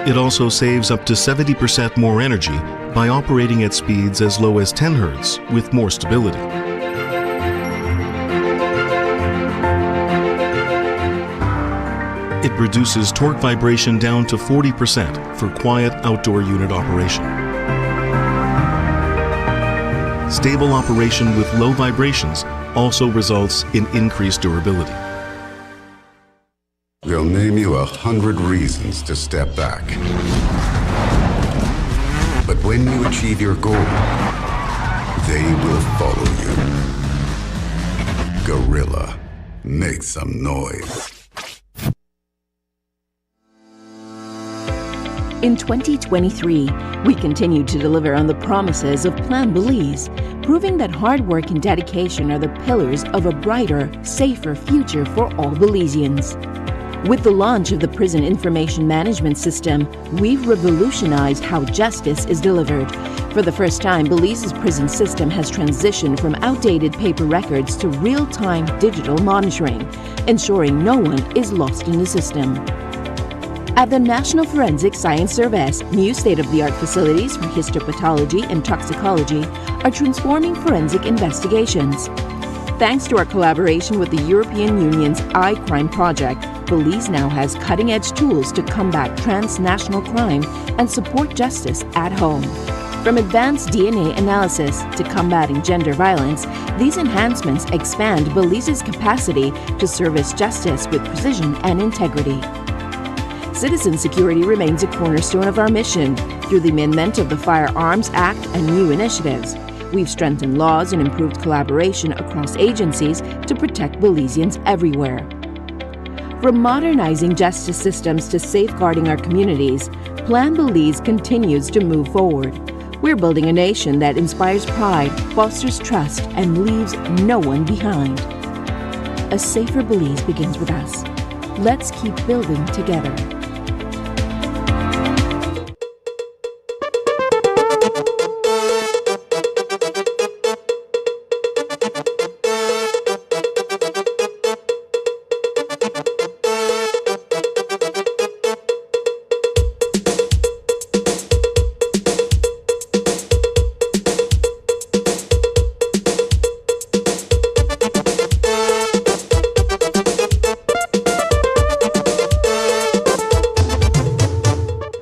It also saves up to 70% more energy by operating at speeds as low as 10 Hz with more stability. It reduces torque vibration down to 40% for quiet outdoor unit operation. Stable operation with low vibrations also results in increased durability. They'll name you 100 reasons to step back. But when you achieve your goal, they will follow you. Gorilla, make some noise. In 2023, we continue to deliver on the promises of Plan Belize, proving that hard work and dedication are the pillars of a brighter, safer future for all Belizeans. With the launch of the Prison Information Management System, we've revolutionized how justice is delivered. For the first time, Belize's prison system has transitioned from outdated paper records to real-time digital monitoring, ensuring no one is lost in the system. At the National Forensic Science Service, new state-of-the-art facilities for histopathology and toxicology are transforming forensic investigations. Thanks to our collaboration with the European Union's I-Crime project, Belize now has cutting-edge tools to combat transnational crime and support justice at home. From advanced DNA analysis to combating gender violence, these enhancements expand Belize's capacity to service justice with precision and integrity. Citizen security remains a cornerstone of our mission. Through the amendment of the Firearms Act and new initiatives, we've strengthened laws and improved collaboration across agencies to protect Belizeans everywhere. From modernizing justice systems to safeguarding our communities, Plan Belize continues to move forward. We're building a nation that inspires pride, fosters trust, and leaves no one behind. A safer Belize begins with us. Let's keep building together.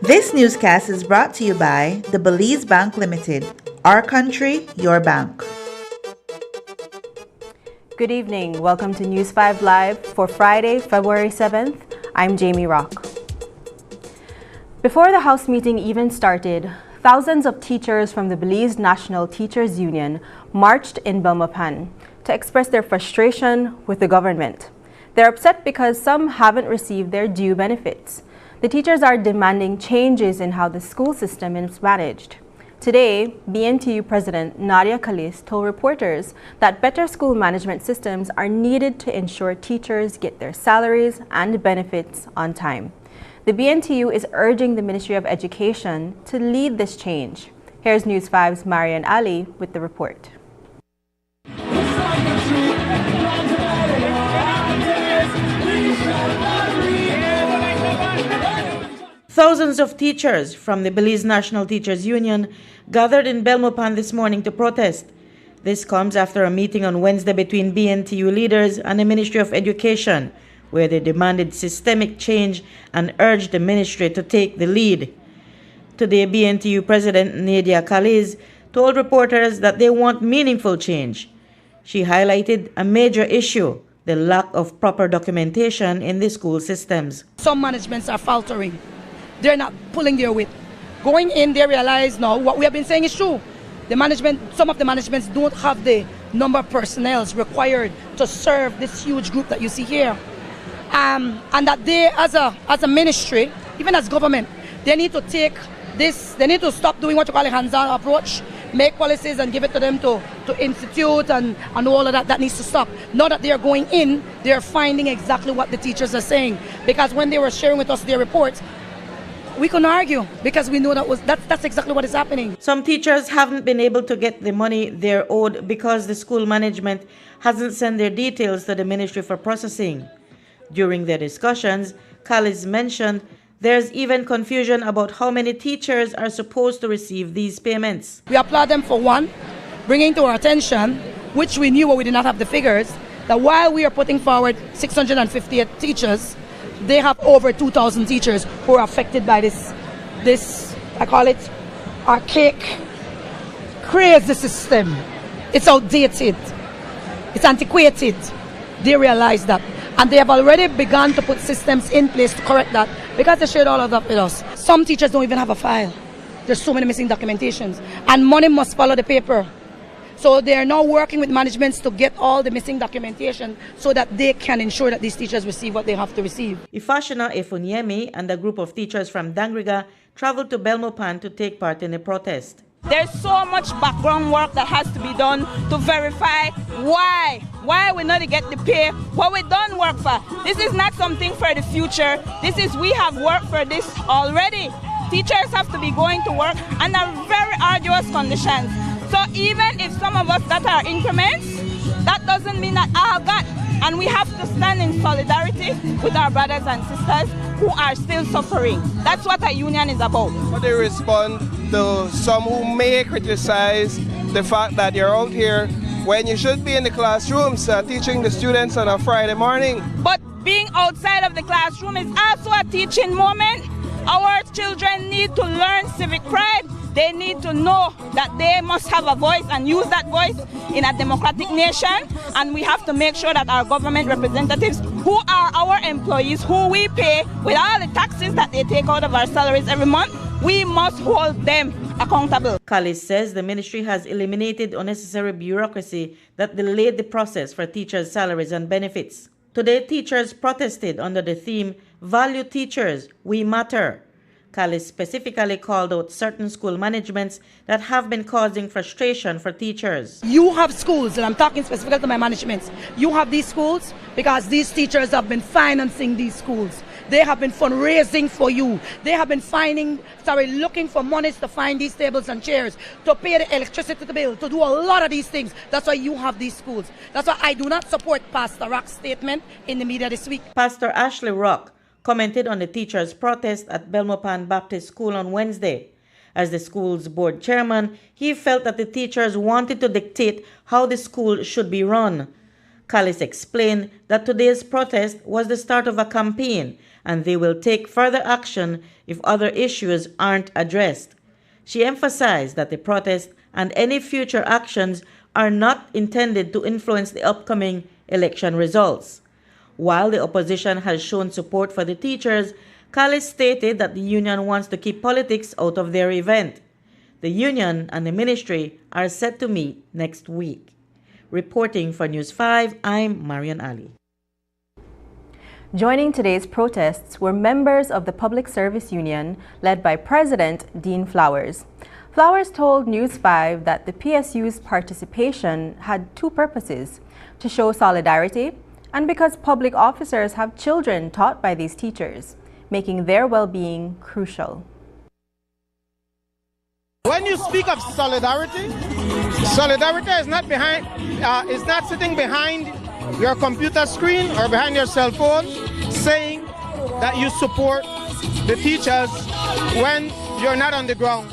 This newscast is brought to you by the Belize Bank Limited. Our country, your bank. Good evening. Welcome to News 5 Live for Friday, February 7th. I'm Jamie Rock. Before the House meeting even started, thousands of teachers from the Belize National Teachers Union marched in Belmopan to express their frustration with the government. They're upset because some haven't received their due benefits. The teachers are demanding changes in how the school system is managed. Today, BNTU President Nadia Khalis told reporters that better school management systems are needed to ensure teachers get their salaries and benefits on time. The BNTU is urging the Ministry of Education to lead this change. Here's News 5's Marian Ali with the report. Thousands of teachers from the Belize National Teachers Union gathered in Belmopan this morning to protest. This comes after a meeting on Wednesday between BNTU leaders and the Ministry of Education, where they demanded systemic change and urged the ministry to take the lead. Today, BNTU President Nadia Khalis told reporters that they want meaningful change. She highlighted a major issue, the lack of proper documentation in the school systems. Some managements are faltering. They're not pulling their weight. Going in, they realize now what we have been saying is true. The management, some of the managements don't have the number of personnel required to serve this huge group that you see here. And that they, as a ministry, even as government, they need to take this, they need to stop doing what you call a hands-on approach, make policies and give it to them to institute and all of that. That needs to stop. Now that they are going in, they are finding exactly what the teachers are saying. Because when they were sharing with us their reports, we couldn't argue because we know that's exactly what is happening. Some teachers haven't been able to get the money they're owed because the school management hasn't sent their details to the ministry for processing. During their discussions, Khalis mentioned There's even confusion about how many teachers are supposed to receive these payments. We applaud them for one, bringing to our attention, which we knew but we did not have the figures, that while we are putting forward 658 teachers, they have over 2,000 teachers who are affected by this I call it archaic, crazy system. It's outdated. It's antiquated. They realize that. And they have already begun to put systems in place to correct that because they shared all of that with us. Some teachers don't even have a file. There's so many missing documentations. And money must follow the paper. So they are now working with managements to get all the missing documentation so that they can ensure that these teachers receive what they have to receive. Ifashina Efuniemi and a group of teachers from Dangriga traveled to Belmopan to take part in the protest. There's so much background work that has to be done to verify why we not get the pay, what we done work for. This is not something for the future. We have worked for this already. Teachers have to be going to work under very arduous conditions. So even if some of us got our increments, that doesn't mean that all got. And we have to stand in solidarity with our brothers and sisters who are still suffering. That's what a union is about. How they respond to some who may criticize the fact that you're out here when you should be in the classrooms teaching the students on a Friday morning. But being outside of the classroom is also a teaching moment. Our children need to learn civic pride. They need to know that they must have a voice and use that voice in a democratic nation. And we have to make sure that our government representatives, who are our employees, who we pay with all the taxes that they take out of our salaries every month, we must hold them accountable. Kallis says the ministry has eliminated unnecessary bureaucracy that delayed the process for teachers' salaries and benefits. Today, teachers protested under the theme, "Value Teachers, We Matter." Kallis specifically called out certain school managements that have been causing frustration for teachers. You have schools, and I'm talking specifically to my managements. You have these schools because these teachers have been financing these schools. They have been fundraising for you. They have been looking for monies to find these tables and chairs, to pay the electricity bill, to do a lot of these things. That's why you have these schools. That's why I do not support Pastor Rock's statement in the media this week. Pastor Ashley Rock commented on the teachers' protest at Belmopan Baptist School on Wednesday. As the school's board chairman, he felt that the teachers wanted to dictate how the school should be run. Kallis explained that today's protest was the start of a campaign and they will take further action if other issues aren't addressed. She emphasized that the protest and any future actions are not intended to influence the upcoming election results. While the opposition has shown support for the teachers, Kallis stated that the union wants to keep politics out of their event. The union and the ministry are set to meet next week. Reporting for News 5, I'm Marian Ali. Joining today's protests were members of the Public Service Union led by President Dean Flowers. Flowers told News 5 that the PSU's participation had two purposes: to show solidarity and because public officers have children taught by these teachers, making their well-being crucial. When you speak of solidarity, solidarity is not sitting behind your computer screen or behind your cell phone saying that you support the teachers when you're not on the ground.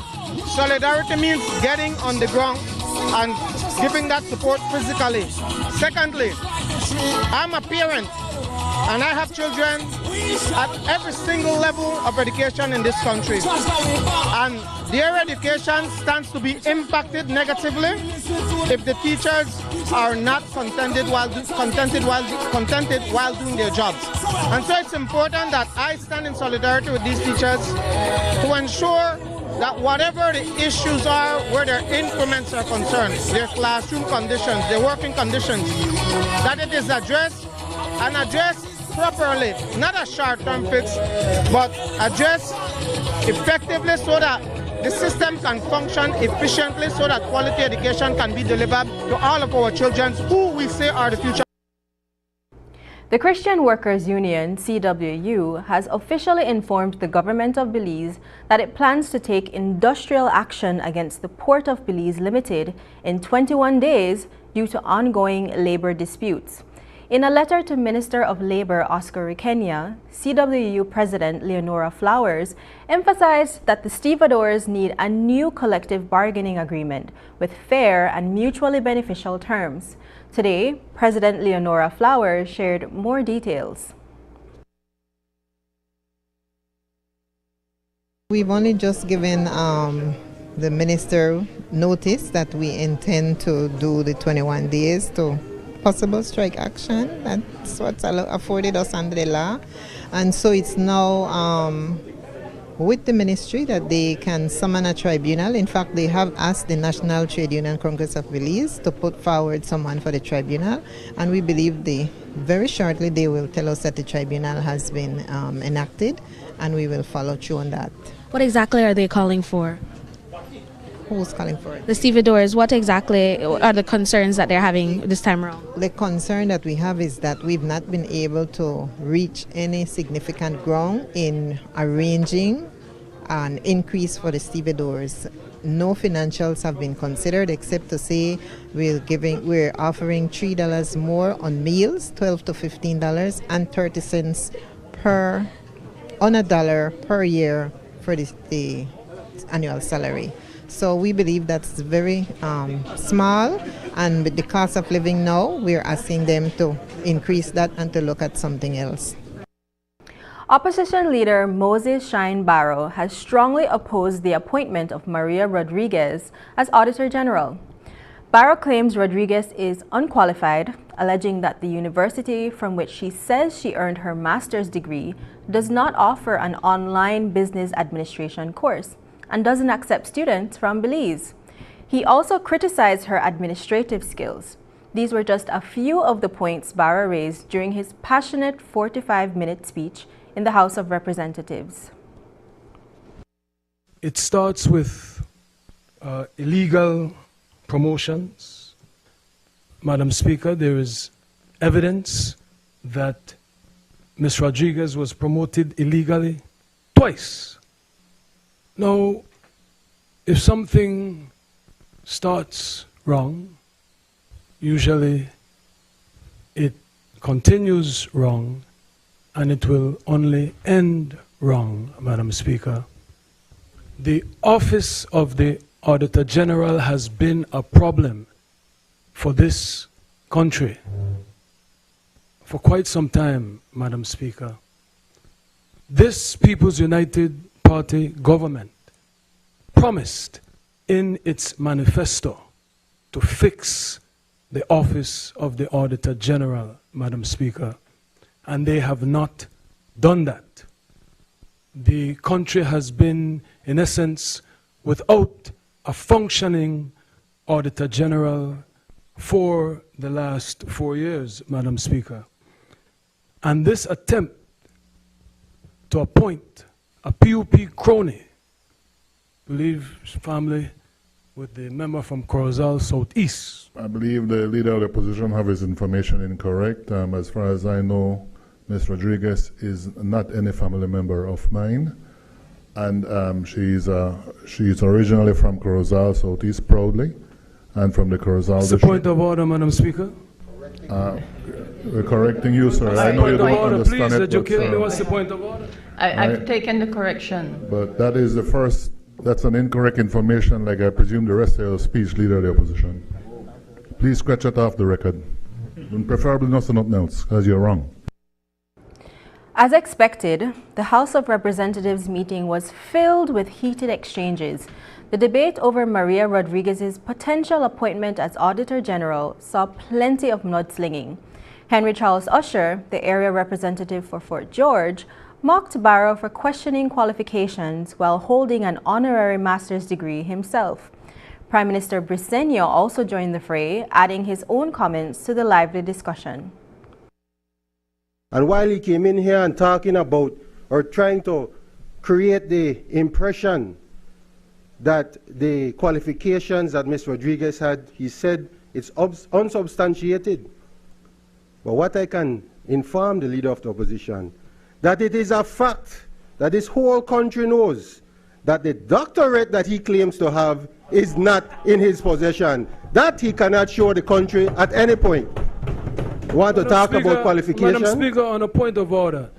Solidarity means getting on the ground and giving that support physically. Secondly, I'm a parent and I have children at every single level of education in this country. And their education stands to be impacted negatively if the teachers are not contented while doing their jobs. And so it's important that I stand in solidarity with these teachers to ensure that whatever the issues are, where their increments are concerned, their classroom conditions, their working conditions, that it is addressed and addressed properly, not a short-term fix, but addressed effectively so that the system can function efficiently, so that quality education can be delivered to all of our children who we say are the future. The Christian Workers Union, CWU, has officially informed the government of Belize that it plans to take industrial action against the Port of Belize Limited in 21 days due to ongoing labor disputes. In a letter to Minister of Labor Oscar Requena, CWU President Leonora Flowers emphasized that the stevedores need a new collective bargaining agreement with fair and mutually beneficial terms. Today, President Leonora Flowers shared more details. We've only just given the minister notice that we intend to do the 21 days to possible strike action. That's what's afforded us under the law. And so it's now with the ministry that they can summon a tribunal. In fact, they have asked the National Trade Union Congress of Belize to put forward someone for the tribunal. And we believe very shortly they will tell us that the tribunal has been enacted, and we will follow through on that. What exactly are they calling for? Who's calling for it? The stevedores. What exactly are the concerns that they're having this time around? The concern that we have is that we've not been able to reach any significant ground in arranging an increase for the stevedores. No financials have been considered except to say we're offering $3 more on meals, $12 to $15, and 30 cents on a dollar per year for the annual salary. So we believe that's very small, and with the cost of living now, we're asking them to increase that and to look at something else. Opposition leader Moses Shine Barrow has strongly opposed the appointment of Maria Rodriguez as Auditor General. Barrow claims Rodriguez is unqualified, alleging that the university from which she says she earned her master's degree does not offer an online business administration course and doesn't accept students from Belize. He also criticized her administrative skills. These were just a few of the points Barrow raised during his passionate 45-minute speech in the House of Representatives. It starts with illegal promotions. Madam Speaker, there is evidence that Ms. Rodriguez was promoted illegally twice. Now, if something starts wrong, usually it continues wrong, and it will only end wrong, Madam Speaker. The Office of the Auditor General has been a problem for this country for quite some time, Madam Speaker. This People's United Party government promised in its manifesto to fix the Office of the Auditor General, Madam Speaker, and they have not done that. The country has been, in essence, without a functioning Auditor General for the last 4 years, Madam Speaker. And this attempt to appoint a PUP crony, believe family with the member from Corozal Southeast. I believe the leader of the opposition have his information incorrect. As far as I know, Ms. Rodriguez is not any family member of mine, and she's originally from Corozal Southeast, proudly, and from the Corozal district. That's the point of order, Madam Speaker. We're correcting you, sir. I know you don't understand Please it. educate me. What's the point of order? I've taken the correction. But that is the first, that's an incorrect information, like I presume the rest of your speech, leader of the opposition. Please scratch it off the record. And preferably not something else, because you're wrong. As expected, the House of Representatives meeting was filled with heated exchanges. The debate over Maria Rodriguez's potential appointment as Auditor General saw plenty of mudslinging. Henry Charles Usher, the area representative for Fort George, mocked Barrow for questioning qualifications while holding an honorary master's degree himself. Prime Minister Briceño also joined the fray, adding his own comments to the lively discussion. And while he came in here and talking about or trying to create the impression that the qualifications that Ms. Rodriguez had, he said it's unsubstantiated. But what I can inform the leader of the opposition, that it is a fact that this whole country knows that the doctorate that he claims to have is not in his possession. That he cannot show the country at any point. want to talk about qualification? Madam Speaker, on a point of order.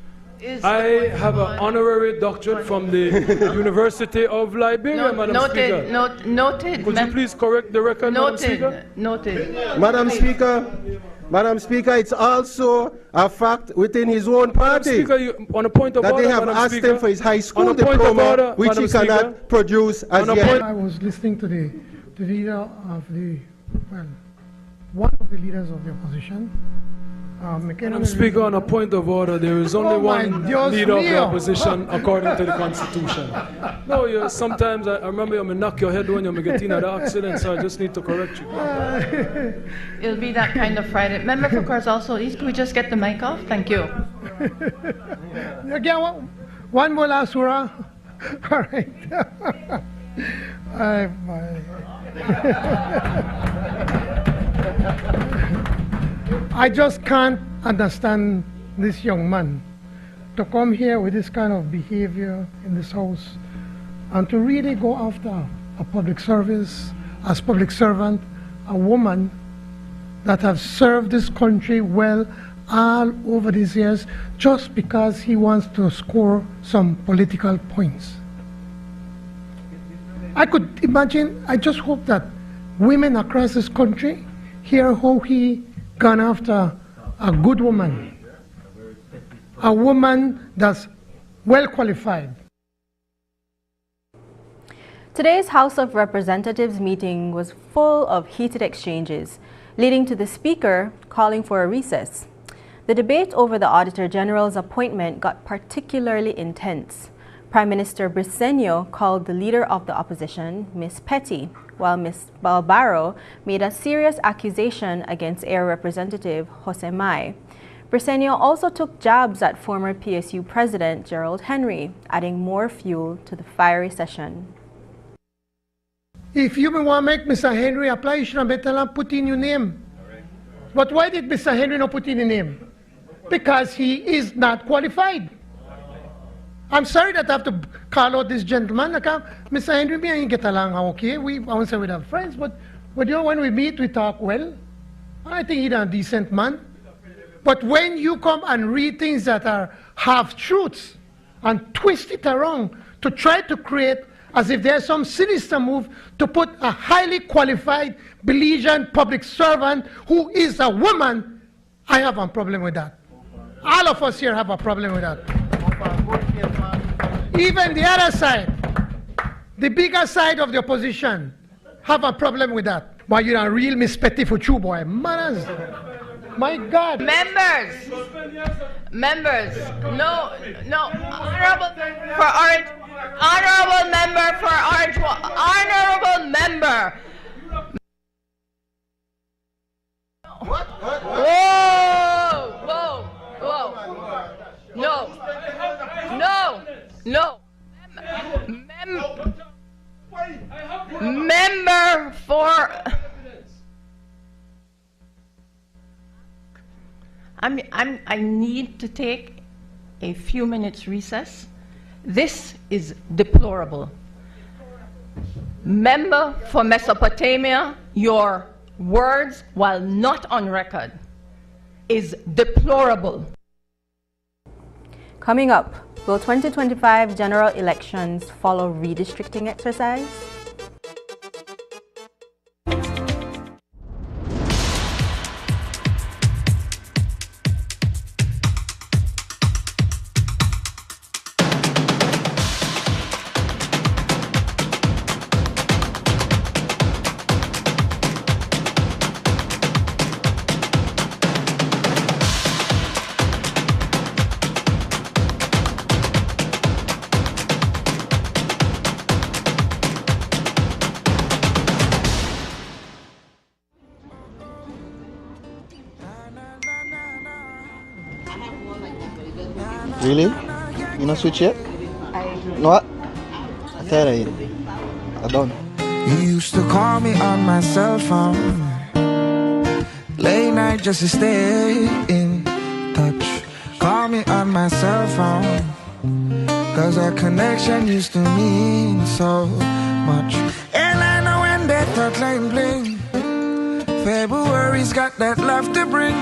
I have an honorary doctorate from the University of Liberia, Madam Speaker. Noted. Could you please correct the record, Madam Speaker? Noted. Madam Speaker, it's also a fact within his own party on a point of that order, they have Madam asked Speaker, him for his high school on a point diploma, of order, which Madam he cannot Speaker, produce as yet. I was listening to the leader of the, well, one of the leaders of the opposition. Madam Speaker, on a point of order, there is only one leader of the opposition according to the Constitution. No, sometimes I remember you may knock your head when you get in an accident, so I just need to correct you. It'll be that kind of Friday. Member for Court East, could we just get the mic off? Thank you. Again, one more last hurrah. All right. I just can't understand this young man to come here with this kind of behavior in this house and to really go after a public service, as public servant, a woman that has served this country well all over these years just because he wants to score some political points. I could imagine, I just hope that women across this country hear how he gone after a good woman, a woman that's well qualified. Today's House of Representatives meeting was full of heated exchanges, leading to the Speaker calling for a recess. The debate over the Auditor General's appointment got particularly intense. Prime Minister Briceño called the leader of the opposition Ms. Petty, while Ms. Balbaro made a serious accusation against Air Representative Jose Mai. Briceño also took jabs at former PSU President Gerald Henry, adding more fuel to the fiery session. If you want to make Mr. Henry apply, you should have better put in your name. But why did Mr. Henry not put in his name? Because he is not qualified. I'm sorry that I have to call out this gentleman. Mr. Henry, me and get along okay. I won't say we have friends, but you know, when we meet, we talk well. I think he's a decent man. But when you come and read things that are half-truths and twist it around to try to create as if there's some sinister move to put a highly qualified, belligerent public servant who is a woman, I have a problem with that. All of us here have a problem with that. Even the other side, the bigger side of the opposition, have a problem with that. Why you're a real Miss Petty for you, boy. Manners. My God. Members, no, honorable member for Orange, honorable member. What? Whoa. No. Member for... I need to take a few minutes recess. This is deplorable. Member for Mesopotamia, your words, while not on record, is deplorable. Coming up, will 2025 general elections follow redistricting exercise? Really? You not switch yet? No what? I tell you. I don't. You used to call me on my cell phone late night just to stay in touch. Call me on my cell phone, cause our connection used to mean so much. And I know when that thought line bling, February's got that love to bring.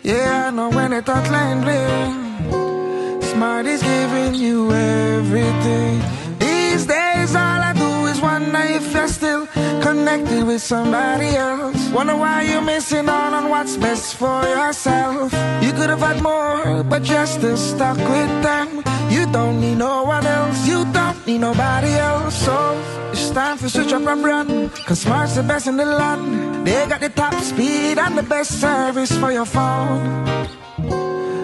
Yeah, I know when they talk line blue. Smart is giving you everything. These days all I do is wonder if you're still connected with somebody else. Wonder why you're missing out on what's best for yourself. You could have had more, but you're still stuck with them. You don't need no one else, you don't need nobody else. So it's time to switch up a brand, cause Smart's the best in the land. They got the top speed and the best service for your phone.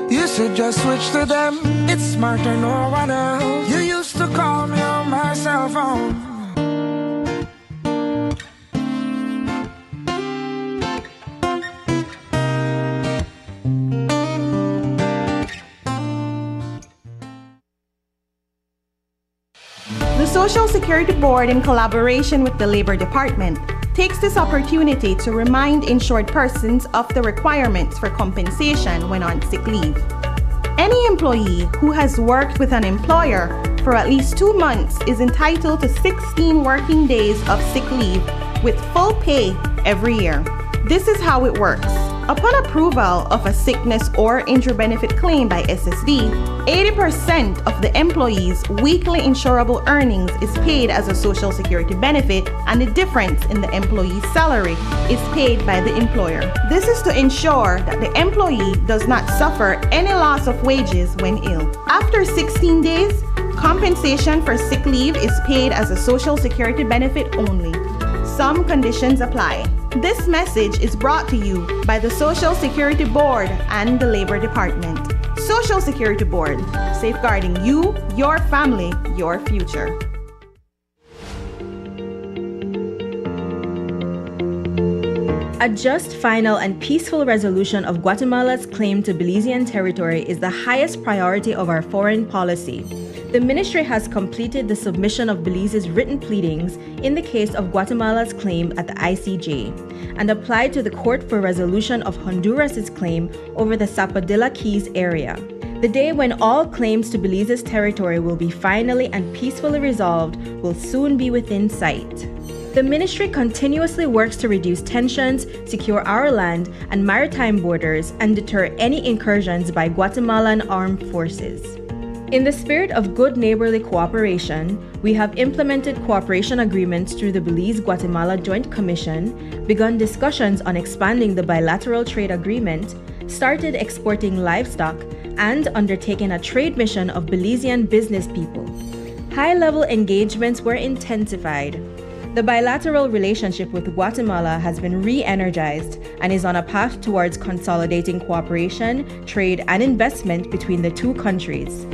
You should just switch to them, it's Smarter, no one else. You used to call me on my cell phone. The Social Security Board, in collaboration with the Labor Department, takes this opportunity to remind insured persons of the requirements for compensation when on sick leave. Any employee who has worked with an employer for at least 2 months is entitled to 16 working days of sick leave with full pay every year. This is how it works. Upon approval of a sickness or injury benefit claim by SSD, 80% of the employee's weekly insurable earnings is paid as a Social Security benefit, and the difference in the employee's salary is paid by the employer. This is to ensure that the employee does not suffer any loss of wages when ill. After 16 days, compensation for sick leave is paid as a Social Security benefit only. Some conditions apply. This message is brought to you by the Social Security Board and the Labor Department. Social Security Board, safeguarding you, your family, your future. A just, final, and peaceful resolution of Guatemala's claim to Belizean territory is the highest priority of our foreign policy. The Ministry has completed the submission of Belize's written pleadings in the case of Guatemala's claim at the ICJ and applied to the Court for resolution of Honduras's claim over the Zapadilla Keys area. The day when all claims to Belize's territory will be finally and peacefully resolved will soon be within sight. The Ministry continuously works to reduce tensions, secure our land and maritime borders, and deter any incursions by Guatemalan armed forces. In the spirit of good neighborly cooperation, we have implemented cooperation agreements through the Belize-Guatemala Joint Commission, begun discussions on expanding the bilateral trade agreement, started exporting livestock, and undertaken a trade mission of Belizean business people. High-level engagements were intensified. The bilateral relationship with Guatemala has been re-energized and is on a path towards consolidating cooperation, trade, and investment between the two countries.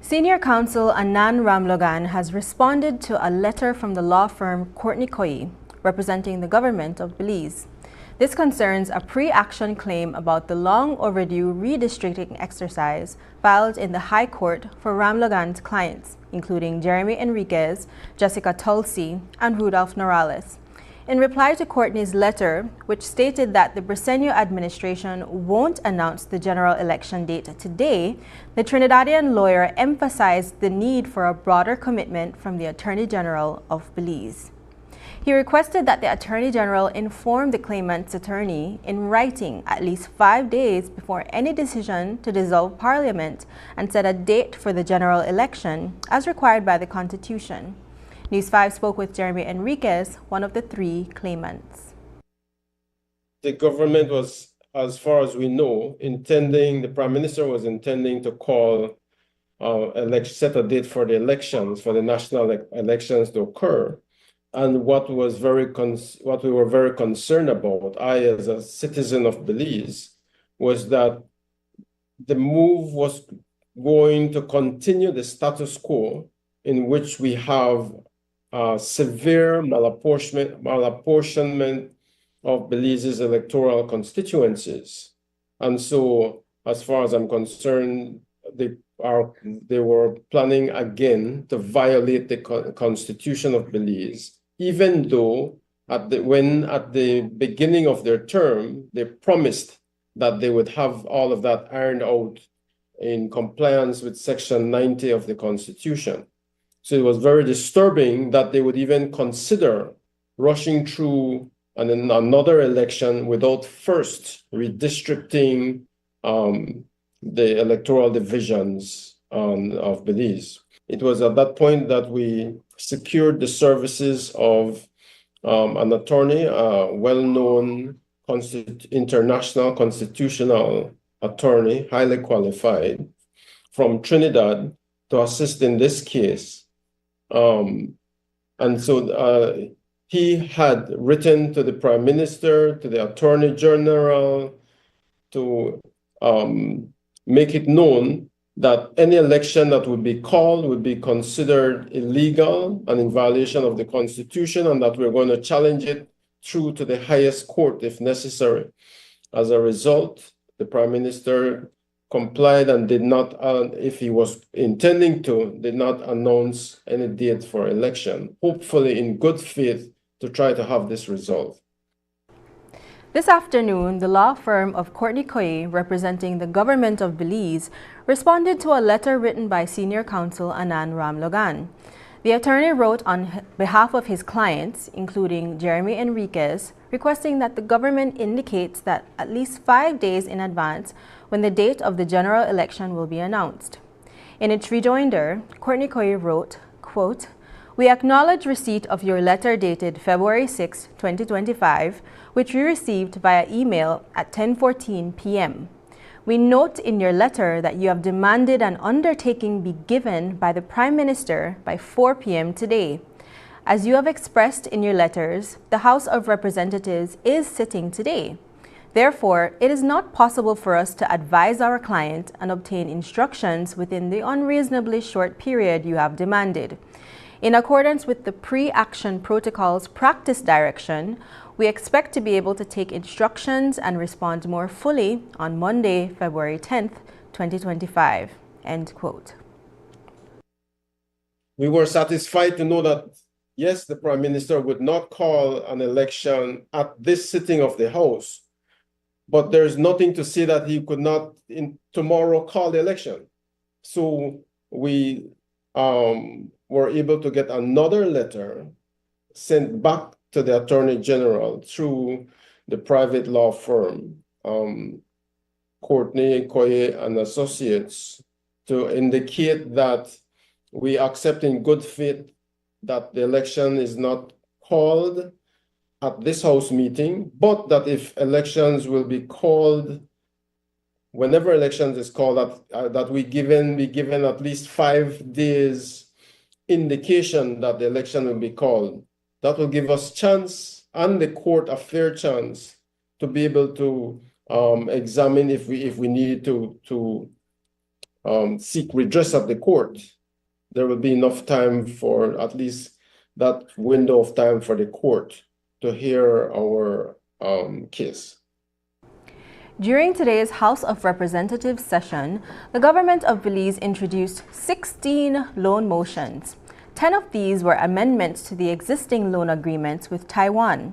Senior counsel Anand Ramlogan has responded to a letter from the law firm Courtney Coy, representing the government of Belize. This concerns a pre-action claim about the long overdue redistricting exercise filed in the High Court for Ramlogan's clients, including Jeremy Enriquez, Jessica Tulsi, and Rudolph Norales. In reply to Courtney's letter, which stated that the Briceño administration won't announce the general election date today, the Trinidadian lawyer emphasized the need for a broader commitment from the Attorney General of Belize. He requested that the Attorney General inform the claimant's attorney in writing at least 5 days before any decision to dissolve Parliament and set a date for the general election as required by the Constitution. News 5 spoke with Jeremy Enriquez, one of the 3 claimants. The government was, as far as we know, the Prime Minister was intending to call, set a date for the elections, for the national elections to occur. And what we were very concerned about, I as a citizen of Belize, was that the move was going to continue the status quo in which we have severe malapportionment of Belize's electoral constituencies. And so, as far as I'm concerned, they were planning again to violate the Constitution of Belize, even though at the beginning of their term, they promised that they would have all of that ironed out in compliance with Section 90 of the Constitution. So it was very disturbing that they would even consider rushing through another election without first redistricting the electoral divisions of Belize. It was at that point that we secured the services of an attorney, a well-known international constitutional attorney, highly qualified, from Trinidad to assist in this case. And so he had written to the Prime Minister, to the Attorney General, to make it known that any election that would be called would be considered illegal and in violation of the Constitution, and that we're going to challenge it through to the highest court if necessary. As a result, the Prime Minister complied and did not, if he was intending to, did not announce any date for election, hopefully in good faith to try to have this resolved. This afternoon, the law firm of Courtney Koye, representing the government of Belize, responded to a letter written by Senior Counsel Anand Ramlogan. The attorney wrote on behalf of his clients, including Jeremy Enriquez, requesting that the government indicates that at least 5 days in advance when the date of the general election will be announced. In its rejoinder, Courtney Koye wrote, quote, "We acknowledge receipt of your letter dated February 6, 2025, which we received via email at 10:14 p.m. We note in your letter that you have demanded an undertaking be given by the Prime Minister by 4 p.m. today. As you have expressed in your letters, the House of Representatives is sitting today. Therefore, it is not possible for us to advise our client and obtain instructions within the unreasonably short period you have demanded. In accordance with the pre-action protocol's practice direction, we expect to be able to take instructions and respond more fully on Monday, February 10th, 2025. End quote. We were satisfied to know that, yes, the Prime Minister would not call an election at this sitting of the House, but there's nothing to say that he could not tomorrow call the election. So we were able to get another letter sent back to the Attorney General through the private law firm, Courtney Koye and Associates, to indicate that we accept in good faith that the election is not called at this House meeting, but that if elections will be called, whenever elections is called, that we given at least 5 days indication that the election will be called. That will give us chance and the court a fair chance to be able to examine if we need to seek redress at the court. There will be enough time for at least that window of time for the court to hear our case. During today's House of Representatives session, the government of Belize introduced 16 loan motions. 10 of these were amendments to the existing loan agreements with Taiwan.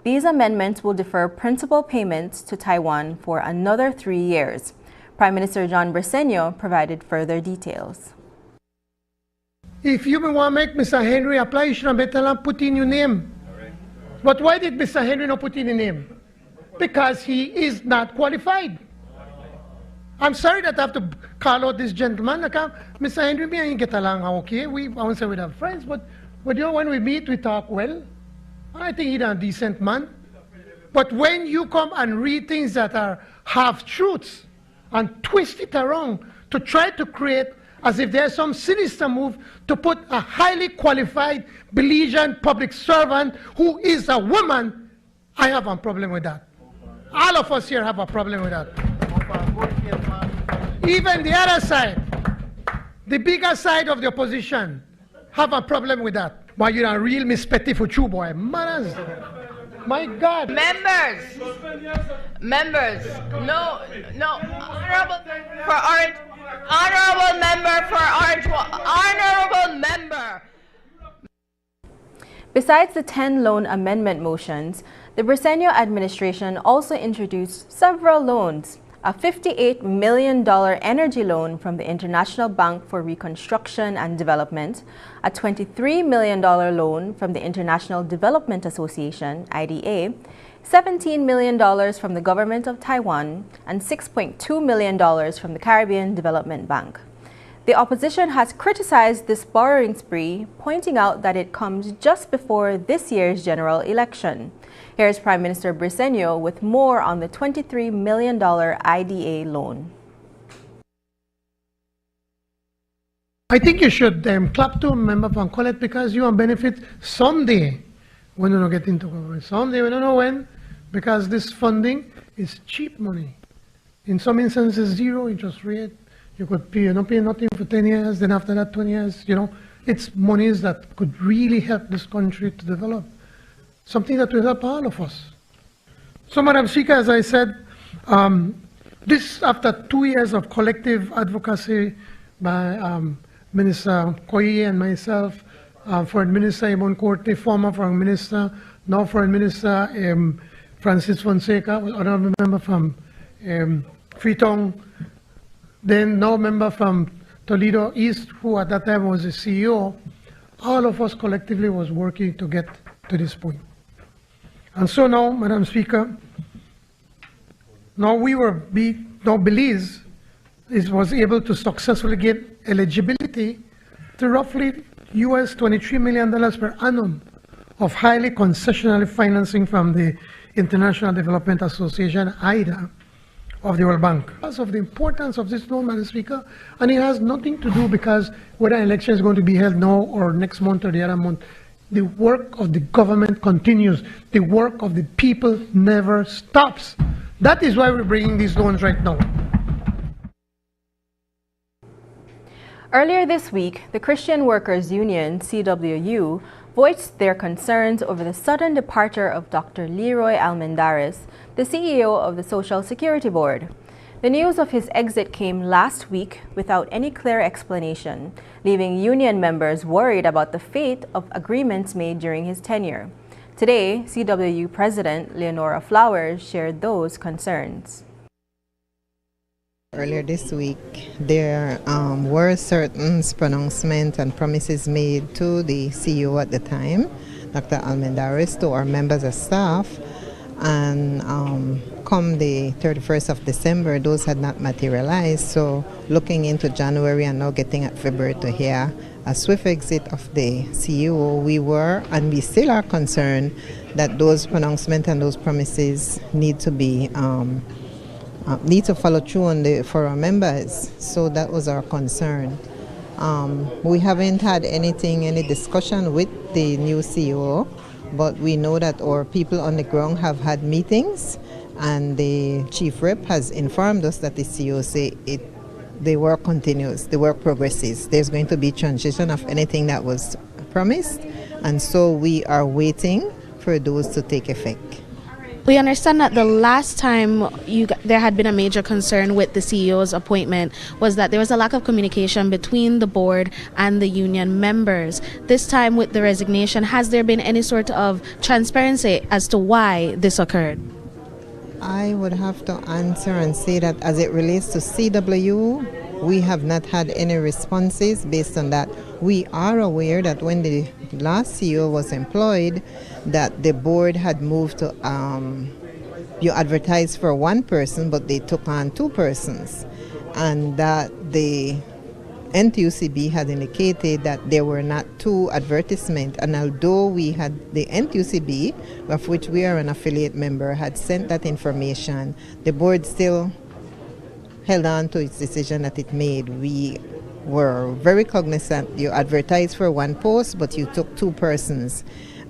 These amendments will defer principal payments to Taiwan for another 3 years. Prime Minister John Briceño provided further details. If you want to make Mr. Henry apply, you should have better put in your name. But why did Mr. Henry not put in a name? Because he is not qualified. I'm sorry that I have to call out this gentleman. Like, Mr. Henry, me and get along okay. I won't say we're friends, but you know, when we meet, we talk well. I think he's a decent man. But when you come and read things that are half-truths and twist it around to try to create as if there's some sinister move to put a highly qualified Belizean public servant who is a woman, I have a problem with that. All of us here have a problem with that. Even the other side, the bigger side of the opposition, have a problem with that. Why you're a real Miss Petty for you, boy. Manners. My God. Members, no, honorable member. Besides the 10 loan amendment motions, the Briceño administration also introduced several loans. A $58 million energy loan from the International Bank for Reconstruction and Development, a $23 million loan from the International Development Association, IDA, $17 million from the government of Taiwan, and $6.2 million from the Caribbean Development Bank. The opposition has criticized this borrowing spree, pointing out that it comes just before this year's general election. Here's Prime Minister Briceño with more on the $23 million IDA loan. I think you should clap to Member Van Colette because you will benefit someday when you don't get into government. Someday, we don't know when, because this funding is cheap money. In some instances, zero interest rate. You could pay, not pay nothing for 10 years, then after that 20 years, you know, it's monies that could really help this country to develop. Something that will help all of us. So, Madam Speaker, as I said, this after 2 years of collective advocacy by Minister Koyi and myself, Foreign Minister Imon Korte, former Foreign Minister, now Foreign Minister Francis Fonseca, honorable member from Freetown, then now member from Toledo East, who at that time was the CEO. All of us collectively was working to get to this point. And so now, Madam Speaker, now Belize was able to successfully get eligibility to roughly US $23 million per annum of highly concessional financing from the International Development Association, IDA, of the World Bank. Because of the importance of this loan, Madam Speaker, and it has nothing to do because whether an election is going to be held now or next month or the other month. The work of the government continues. The work of the people never stops. That is why we're bringing these loans right now. Earlier this week, the Christian Workers Union, CWU, voiced their concerns over the sudden departure of Dr. Leroy Almendares, the CEO of the Social Security Board. The news of his exit came last week without any clear explanation, leaving union members worried about the fate of agreements made during his tenure. Today, CWU President Leonora Flowers shared those concerns. Earlier this week, there were certain pronouncements and promises made to the CEO at the time, Dr. Almendares, to our members of staff, and come the 31st of December, those had not materialized. So looking into January and now getting at February to hear a swift exit of the CEO, we were and we still are concerned that those pronouncements and those promises need to be need to follow through for our members. So that was our concern. We haven't had any discussion with the new CEO, but we know that our people on the ground have had meetings, and the chief rep has informed us that the CEO say the work continues, the work progresses. There's going to be transition of anything that was promised, and so we are waiting for those to take effect. We understand that the last time there had been a major concern with the CEO's appointment was that there was a lack of communication between the board and the union members. This time with the resignation, has there been any sort of transparency as to why this occurred? I would have to answer and say that as it relates to CW, we have not had any responses based on that. We are aware that when the last CEO was employed, that the board had moved to you advertise for one person, but they took on two persons, and that the NTUCB had indicated that there were not two advertisements, and although we had the NTUCB, of which we are an affiliate member, had sent that information, the board still held on to its decision that it made. We were very cognizant. You advertised for one post, but you took two persons.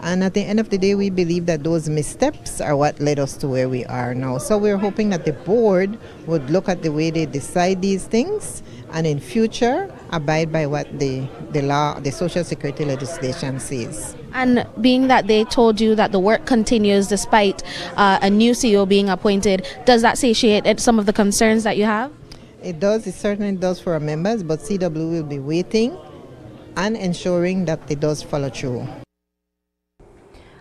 And at the end of the day, we believe that those missteps are what led us to where we are now. So we're hoping that the board would look at the way they decide these things and in future abide by what the law, the Social Security legislation says. And being that they told you that the work continues despite a new CEO being appointed, does that satiate some of the concerns that you have? It does. It certainly does for our members, but CW will be waiting and ensuring that it does follow through.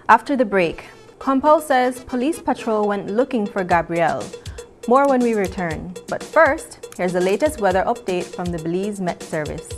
After the break, Compal says police patrol went looking for Gabrielle. More when we return. But first, here's the latest weather update from the Belize Met Service.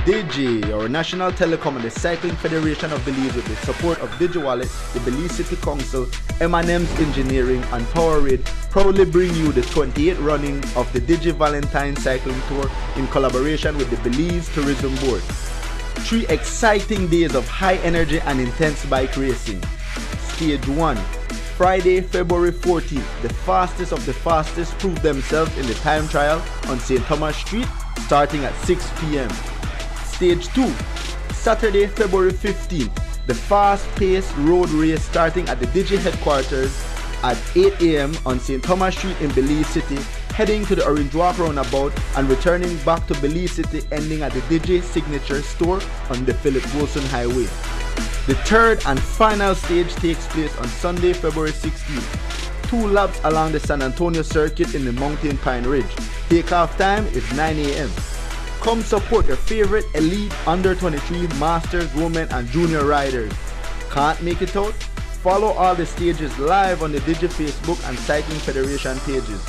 DIGI, or National Telecom and the Cycling Federation of Belize, with the support of DigiWallet, the Belize City Council, M&M's Engineering and Powerade, proudly bring you the 28th running of the Digi Valentine Cycling Tour in collaboration with the Belize Tourism Board. 3 exciting days of high energy and intense bike racing. Stage 1, Friday, February 14th, the fastest of the fastest proved themselves in the time trial on St. Thomas Street, starting at 6 p.m. Stage 2, Saturday, February 15th, the fast-paced road race starting at the Digi headquarters at 8 a.m. on St. Thomas Street in Belize City, heading to the Orange Walk roundabout and returning back to Belize City, ending at the Digi Signature store on the Philip Wilson Highway. The third and final stage takes place on Sunday, February 16th. 2 laps along the San Antonio circuit in the Mountain Pine Ridge. Takeoff time is 9 a.m. Come support your favorite elite under-23 Masters, Women and Junior riders. Can't make it out? Follow all the stages live on the Digi Facebook and Cycling Federation pages.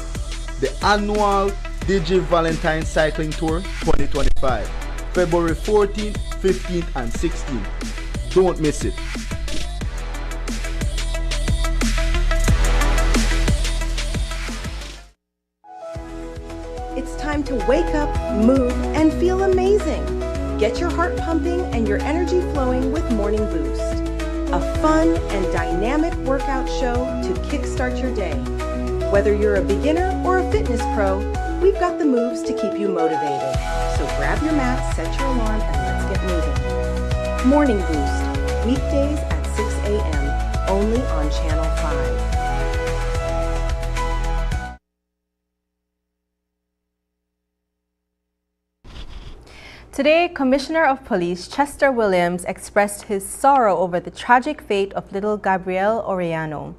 The annual Digi Valentine Cycling Tour 2025, February 14th, 15th and 16th. Don't miss it. It's time to wake up, move, and feel amazing. Get your heart pumping and your energy flowing with Morning Boost. A fun and dynamic workout show to kickstart your day. Whether you're a beginner or a fitness pro, we've got the moves to keep you motivated. So grab your mat, set your alarm, and let's get moving. Morning Boost, weekdays at 6 a.m., only on Channel 5. Today, Commissioner of Police Chester Williams expressed his sorrow over the tragic fate of little Gabrielle Orellano.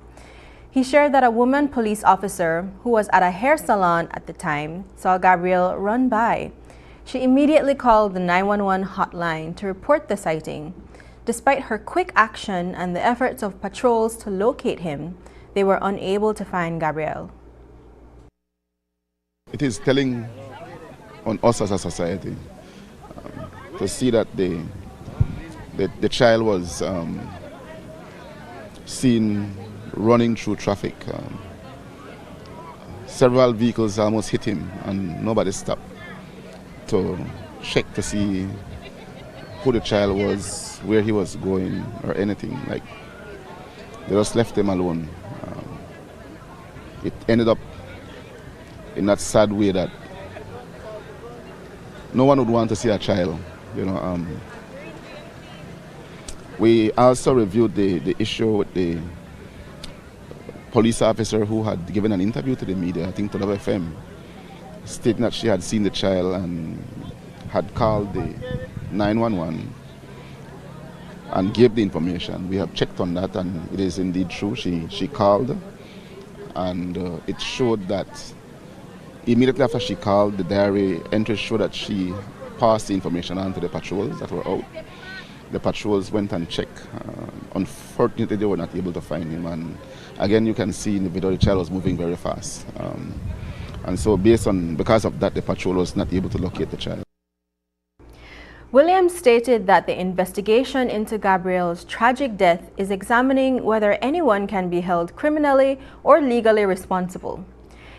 He shared that a woman police officer who was at a hair salon at the time saw Gabrielle run by. She immediately called the 911 hotline to report the sighting. Despite her quick action and the efforts of patrols to locate him, they were unable to find Gabrielle. It is telling on us as a society to see that the child was seen running through traffic. Several vehicles almost hit him and nobody stopped to check to see who the child was, where he was going or anything. Like, they just left him alone. It ended up in that sad way that no one would want to see a child, We also reviewed the issue with the police officer who had given an interview to the media, I think to WFM, stating that she had seen the child and had called the 911 and gave the information. We have checked on that, and it is indeed true. She called, and it showed that immediately after she called, the diary entries showed that she passed the information on to the patrols that were out. The patrols went and checked. Unfortunately, they were not able to find him. And again, you can see in the video the child was moving very fast. And so because of that, the patrol was not able to locate the child. Williams stated that the investigation into Gabriel's tragic death is examining whether anyone can be held criminally or legally responsible.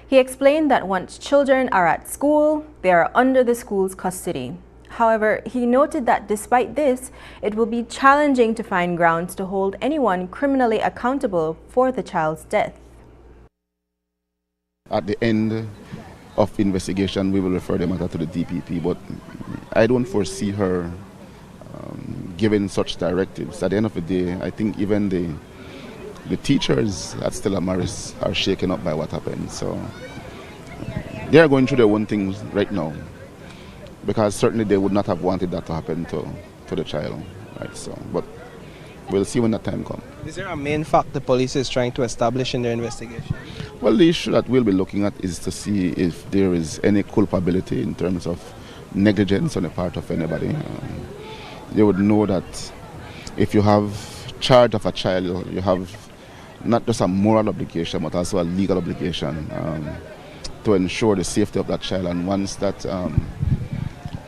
He explained that once children are at school, they are under the school's custody. However, he noted that despite this, it will be challenging to find grounds to hold anyone criminally accountable for the child's death. At the end of investigation, we will refer the matter to the DPP, but I don't foresee her giving such directives. At the end of the day, I think even the teachers at Stella Maris are shaken up by what happened. So they are going through their own things right now, because certainly they would not have wanted that to happen to the child, right? So, but we'll see when that time comes. Is there a main fact the police is trying to establish in their investigation? Well, the issue that we'll be looking at is to see if there is any culpability in terms of negligence on the part of anybody. You would know that if you have charge of a child, you have not just a moral obligation, but also a legal obligation to ensure the safety of that child. And once that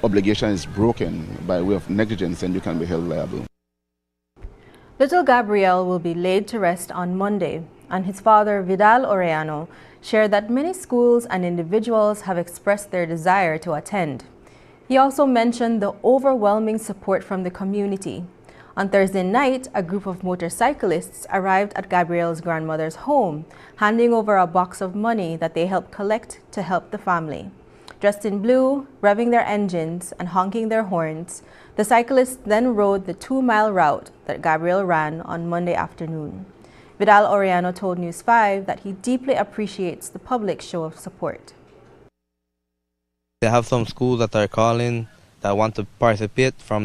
obligation is broken by way of negligence, then you can be held liable. Little Gabriel will be laid to rest on Monday, and his father, Vidal Orellano, shared that many schools and individuals have expressed their desire to attend. He also mentioned the overwhelming support from the community. On Thursday night, a group of motorcyclists arrived at Gabriel's grandmother's home, handing over a box of money that they helped collect to help the family. Dressed in blue, revving their engines and honking their horns, the cyclists then rode the 2-mile route that Gabriel ran on Monday afternoon. Vidal Orellano told News 5 that he deeply appreciates the public show of support. They have some schools that are calling that want to participate for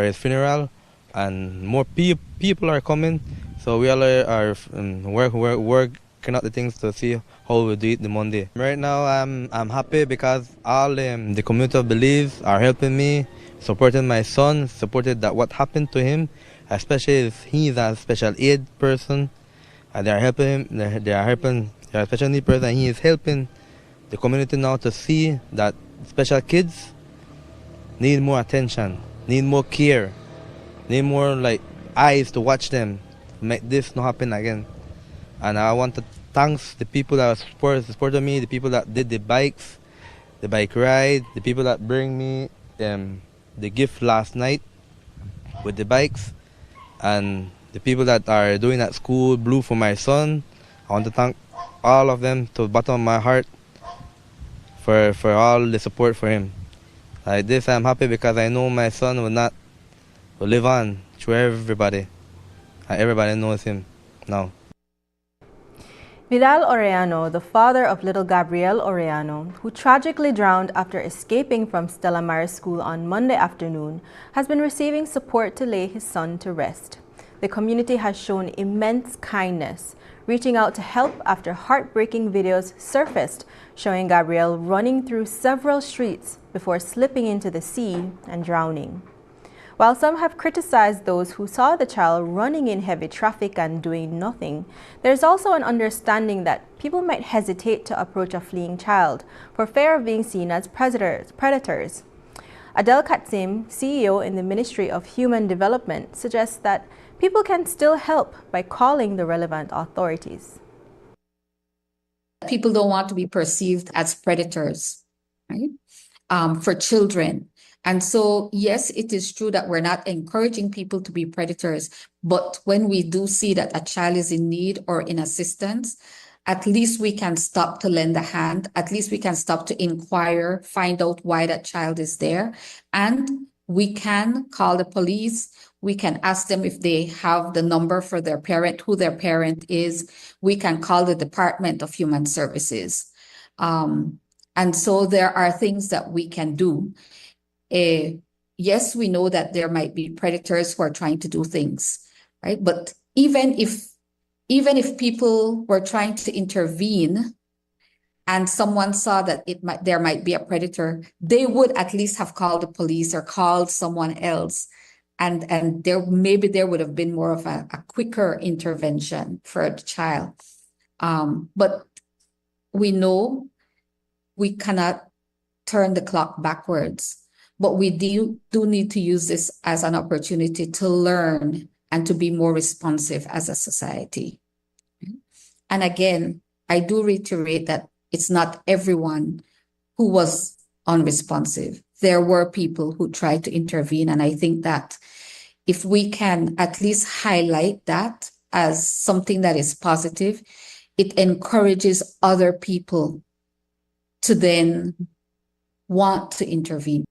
his funeral, and more people are coming. So we all are working out the things to see how we do it the Monday. Right now I'm happy because all the community of Belize are helping me, supporting my son, supported that what happened to him, especially if he's a special aid person. They are helping him. They are helping a special need person. And he is helping the community now to see that special kids need more attention, need more care, need more like eyes to watch them, make this not happen again. And I want to thank the people that supported me, the people that did the bikes, the bike ride, the people that bring me the gift last night with the bikes, and the people that are doing at school blue for my son. I want to thank all of them to the bottom of my heart for all the support for him. Like this, I'm happy because I know my son will live on through everybody. Everybody knows him now. Vidal Orellano, the father of little Gabriel Orellano, who tragically drowned after escaping from Stella Maris School on Monday afternoon, has been receiving support to lay his son to rest. The community has shown immense kindness, reaching out to help after heartbreaking videos surfaced showing Gabriel running through several streets before slipping into the sea and drowning. While some have criticized those who saw the child running in heavy traffic and doing nothing, there's also an understanding that people might hesitate to approach a fleeing child for fear of being seen as predators. Adel Katzim, CEO in the Ministry of Human Development, suggests that people can still help by calling the relevant authorities. People don't want to be perceived as predators, right? For children. And so, yes, it is true that we're not encouraging people to be predators, but when we do see that a child is in need or in assistance, at least we can stop to lend a hand. At least we can stop to inquire, find out why that child is there, and we can call the police. We can ask them if they have the number for their parent, who their parent is. We can call the Department of Human Services. And so there are things that we can do. Yes, we know that there might be predators who are trying to do things, right? But even if people were trying to intervene and someone saw that there might be a predator, they would at least have called the police or called someone else. And there would have been more of a quicker intervention for the child. But we know we cannot turn the clock backwards, but we do need to use this as an opportunity to learn and to be more responsive as a society. And again, I do reiterate that it's not everyone who was unresponsive. There were people who tried to intervene, and I think that if we can at least highlight that as something that is positive, it encourages other people to then want to intervene.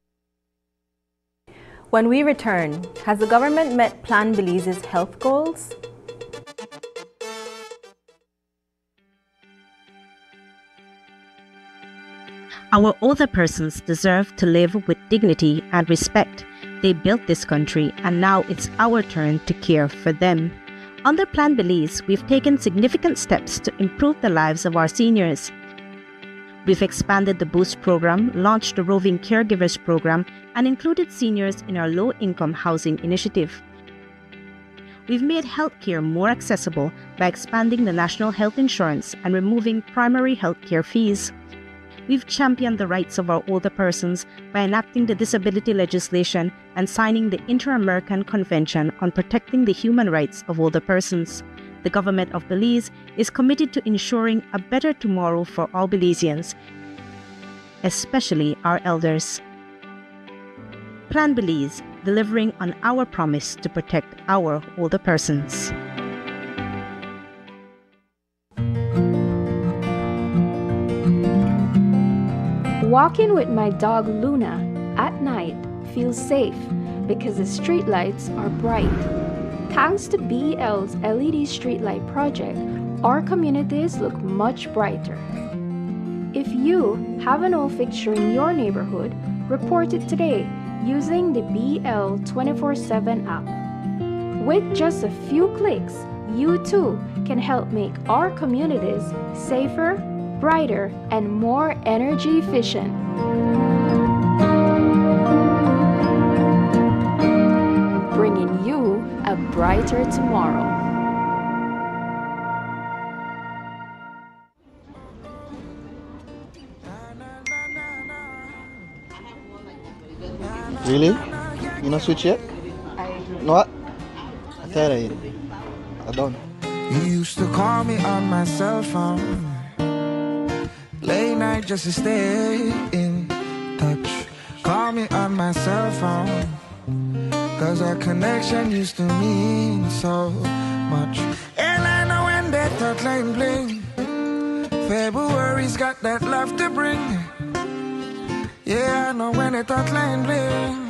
When we return, has the government met Plan Belize's health goals? Our older persons deserve to live with dignity and respect. They built this country, and now it's our turn to care for them. Under Plan Belize, we've taken significant steps to improve the lives of our seniors. We've expanded the Boost program, launched the Roving Caregivers program, and included seniors in our low-income housing initiative. We've made healthcare more accessible by expanding the national health insurance and removing primary healthcare fees. We've championed the rights of our older persons by enacting the disability legislation and signing the Inter-American Convention on Protecting the Human Rights of Older Persons. The government of Belize is committed to ensuring a better tomorrow for all Belizeans, especially our elders. Plan Belize, delivering on our promise to protect our older persons. Walking with my dog Luna at night feels safe because the streetlights are bright. Thanks to BL's LED streetlight project, our communities look much brighter. If you have an old fixture in your neighborhood, report it today using the BL 24/7 app. With just a few clicks, you too can help make our communities safer, brighter, and more energy efficient. Bringing you a brighter tomorrow. Really? You not switch yet? No what? I tell you, I don't. You used to call me on my cell phone, late night just to stay in touch. Call me on my cell phone, cause our connection used to mean so much. And I know when that thought line bling, February's got that love to bring. Yeah, I know when that thought line bling,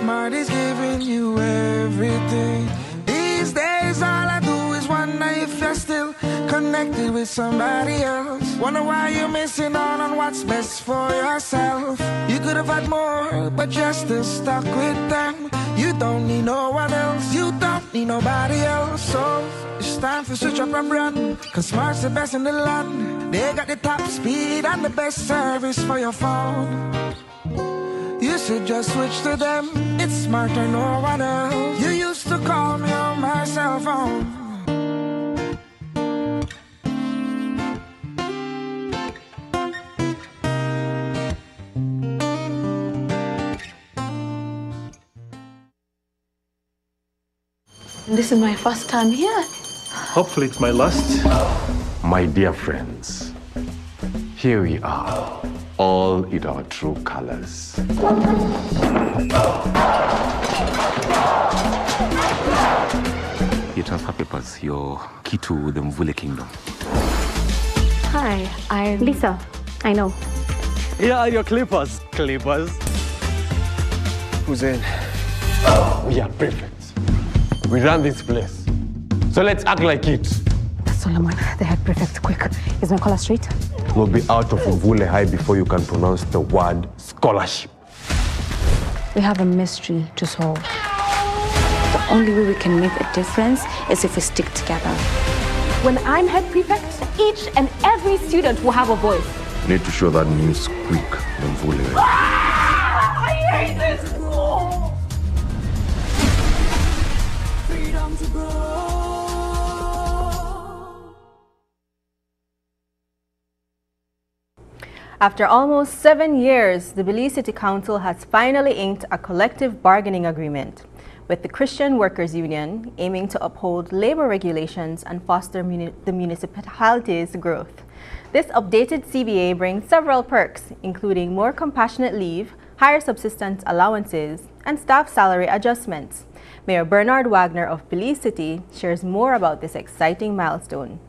Smart is giving you everything. These days all I do is wonder if you're still connected with somebody else. Wonder why you're missing out on what's best for yourself. You could have had more, but you're still stuck with them. You don't need no one else, you don't need nobody else. So it's time to switch up your brand, cause Smart's the best in the land. They got the top speed and the best service for your phone. You should just switch to them, it's Smarter, no one else. You used to call me on my cell phone. This is my first time here. Hopefully it's my last. My dear friends, here we are, all in our true colors. Your transfer papers, your key to the Mvule Kingdom. Hi, I'm Lisa. I know. Here are your clippers. Clippers? Hussein. We are prefects. We run this place. So let's act like it. Solomon, the head prefect, quick. Is my collar straight? You'll be out of Mvule High before you can pronounce the word scholarship. We have a mystery to solve. The only way we can make a difference is if we stick together. When I'm head prefect, each and every student will have a voice. You need to show that news quick, Mvule. I hate this school! Freedom to grow. After almost 7 years, the Belize City Council has finally inked a collective bargaining agreement with the Christian Workers Union, aiming to uphold labor regulations and foster the municipality's growth. This updated CBA brings several perks, including more compassionate leave, higher subsistence allowances, and staff salary adjustments. Mayor Bernard Wagner of Belize City shares more about this exciting milestone.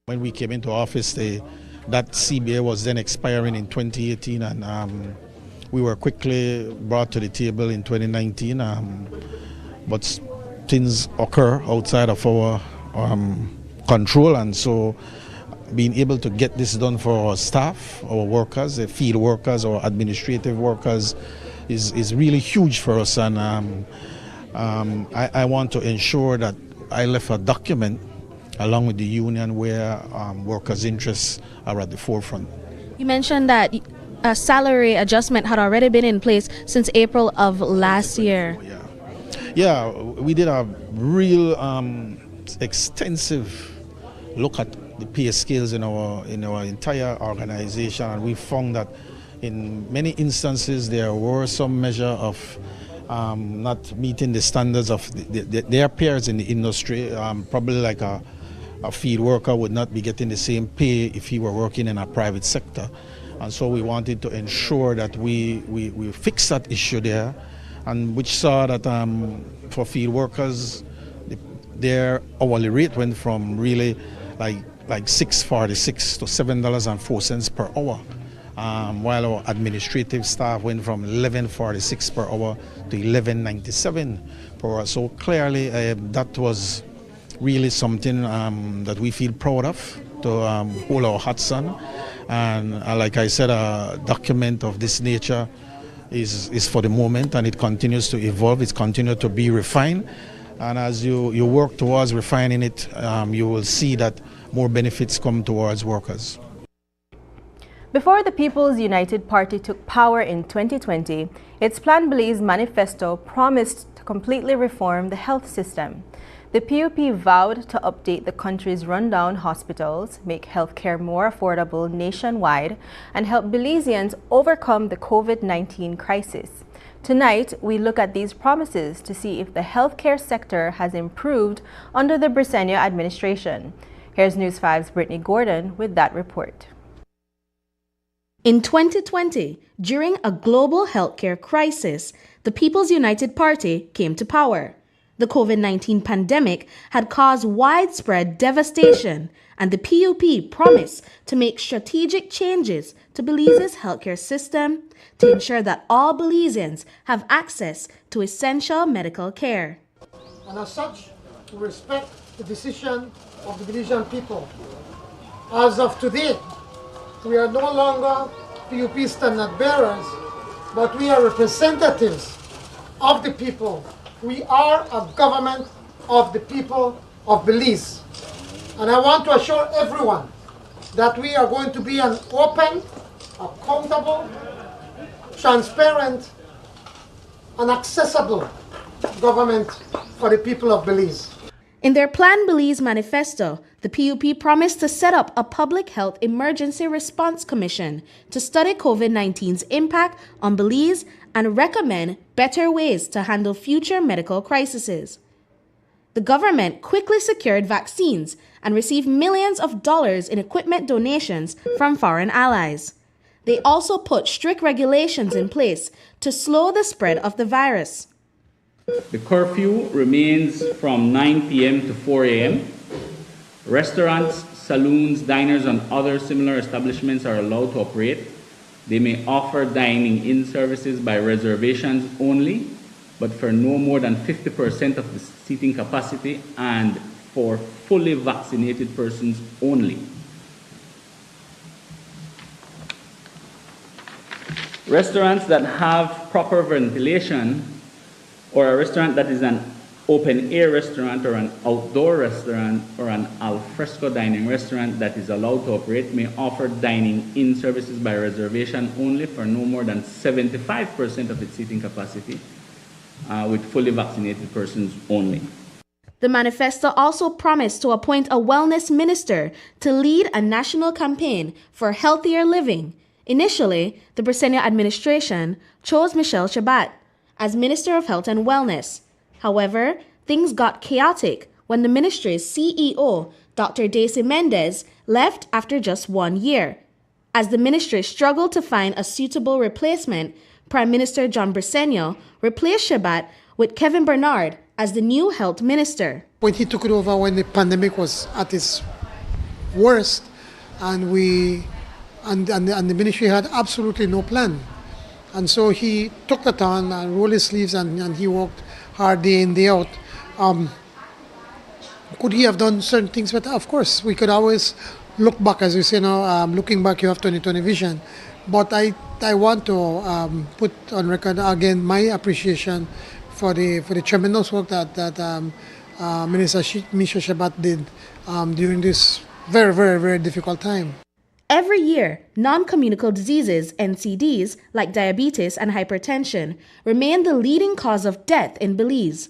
When we came into office, that CBA was then expiring in 2018, and we were quickly brought to the table in 2019, but things occur outside of our control, and so being able to get this done for our staff, our workers, the field workers, our administrative workers is really huge for us, and I want to ensure that I left a document along with the union where workers' interests are at the forefront. You mentioned that a salary adjustment had already been in place since April of last year. Yeah, we did a real extensive look at the pay scales in our entire organization, and we found that in many instances there were some measure of not meeting the standards of their peers in the industry. Probably like a field worker would not be getting the same pay if he were working in a private sector. And so we wanted to ensure that we fix that issue there, and which saw that for field workers, their hourly rate went from really like $6.46 to $7.04 per hour, while our administrative staff went from $11.46 per hour to $11.97 per hour. So clearly that was really something that we feel proud of to hold our hats on. And like I said, a document of this nature is for the moment, and it continues to evolve, it continues to be refined. And as you work towards refining it, you will see that more benefits come towards workers. Before the People's United Party took power in 2020, its Plan Belize manifesto promised to completely reform the health system. The PUP vowed to update the country's rundown hospitals, make healthcare more affordable nationwide, and help Belizeans overcome the COVID-19 crisis. Tonight, we look at these promises to see if the healthcare sector has improved under the Briceño administration. Here's News 5's Brittany Gordon with that report. In 2020, during a global healthcare crisis, the People's United Party came to power. The COVID-19 pandemic had caused widespread devastation, and the PUP promised to make strategic changes to Belize's healthcare system to ensure that all Belizeans have access to essential medical care. And as such, we respect the decision of the Belizean people. As of today, we are no longer PUP standard bearers, but we are representatives of the people. We are a government of the people of Belize. And I want to assure everyone that we are going to be an open, accountable, transparent, and accessible government for the people of Belize. In their Plan Belize manifesto, the PUP promised to set up a public health emergency response commission to study COVID-19's impact on Belize and recommend better ways to handle future medical crises. The government quickly secured vaccines and received millions of dollars in equipment donations from foreign allies. They also put strict regulations in place to slow the spread of the virus. The curfew remains from 9 p.m. to 4 a.m. Restaurants, saloons, diners, and other similar establishments are allowed to operate. They may offer dining-in services by reservations only, but for no more than 50% of the seating capacity and for fully vaccinated persons only. Restaurants that have proper ventilation, or a restaurant that is an open-air restaurant or an outdoor restaurant or an al fresco dining restaurant that is allowed to operate may offer dining-in services by reservation only for no more than 75% of its seating capacity, with fully vaccinated persons only. The manifesto also promised to appoint a wellness minister to lead a national campaign for healthier living. Initially, the Briceño administration chose Michelle Shabat as Minister of Health and Wellness. However, things got chaotic when the ministry's CEO, Dr. Daisy Mendez, left after just 1 year. As the ministry struggled to find a suitable replacement, Prime Minister John Briceño replaced Shabat with Kevin Bernard as the new health minister. When he took it over when the pandemic was at its worst, and the ministry had absolutely no plan. And so he took that on and rolled his sleeves and he worked hard day in, day out. Could he have done certain things better? Of course, we could always look back, as we say now, looking back you have 20/20 vision. But I want to put on record again my appreciation for the tremendous work that Minister Misha Shabat did during this very, very, very difficult time. Every year, non-communicable diseases, NCDs, like diabetes and hypertension, remain the leading cause of death in Belize.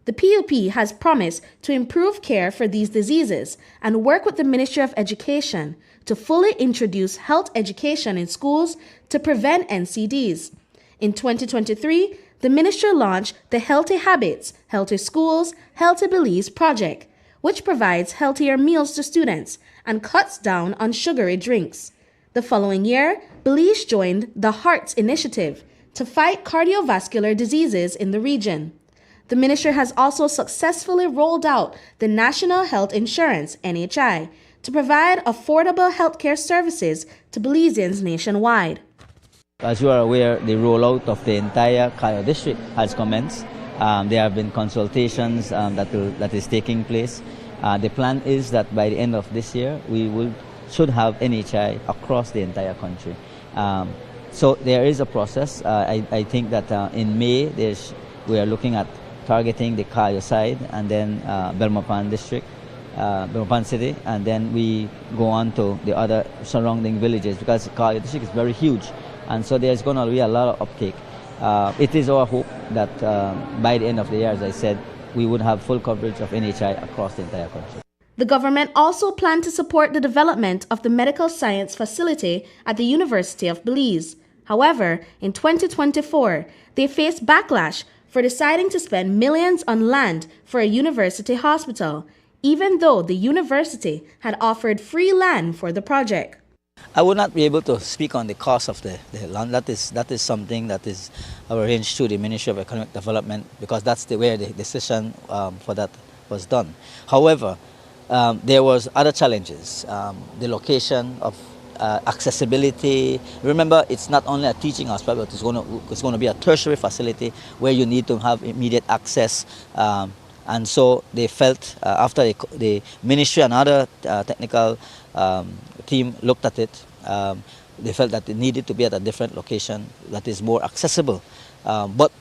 The PUP has promised to improve care for these diseases and work with the Ministry of Education to fully introduce health education in schools to prevent NCDs. In 2023, the ministry launched the Healthy Habits, Healthy Schools, Healthy Belize project, which provides healthier meals to students and cuts down on sugary drinks. The following year, Belize joined the Hearts Initiative to fight cardiovascular diseases in the region. The ministry has also successfully rolled out the National Health Insurance, NHI, to provide affordable healthcare services to Belizeans nationwide. As you are aware, the rollout of the entire Cayo district has commenced. There have been consultations that is taking place. The plan is that by the end of this year, we should have NHI across the entire country. So there is a process. I think that in May, we are looking at targeting the Cayo side and then Belmopan district, Belmopan city, and then we go on to the other surrounding villages because Cayo district is very huge. And so there's going to be a lot of uptake. It is our hope that by the end of the year, as I said, we would have full coverage of NHI across the entire country. The government also planned to support the development of the medical science facility at the University of Belize. However, in 2024, they faced backlash for deciding to spend millions on land for a university hospital, even though the university had offered free land for the project. I would not be able to speak on the cost of the land. That is something that is arranged through the Ministry of Economic Development because that's where the decision for that was done. However, there was other challenges. The location of accessibility. Remember, it's not only a teaching hospital, but it's going to be a tertiary facility where you need to have immediate access. And so they felt after the ministry and other technical team looked at it, they felt that it needed to be at a different location that is more accessible. But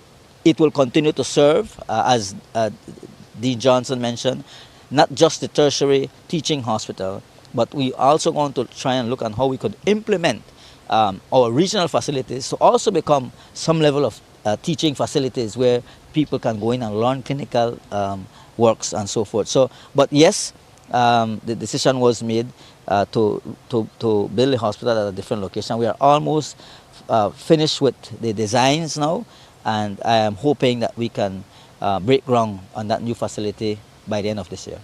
it will continue to serve, as Dean Johnson mentioned, not just the tertiary teaching hospital, but we also want to try and look at how we could implement our regional facilities to also become some level of teaching facilities where people can go in and learn clinical works and so forth. So, but yes, the decision was made to build a hospital at a different location. We are almost finished with the designs now, and I am hoping that we can break ground on that new facility by the end of this year.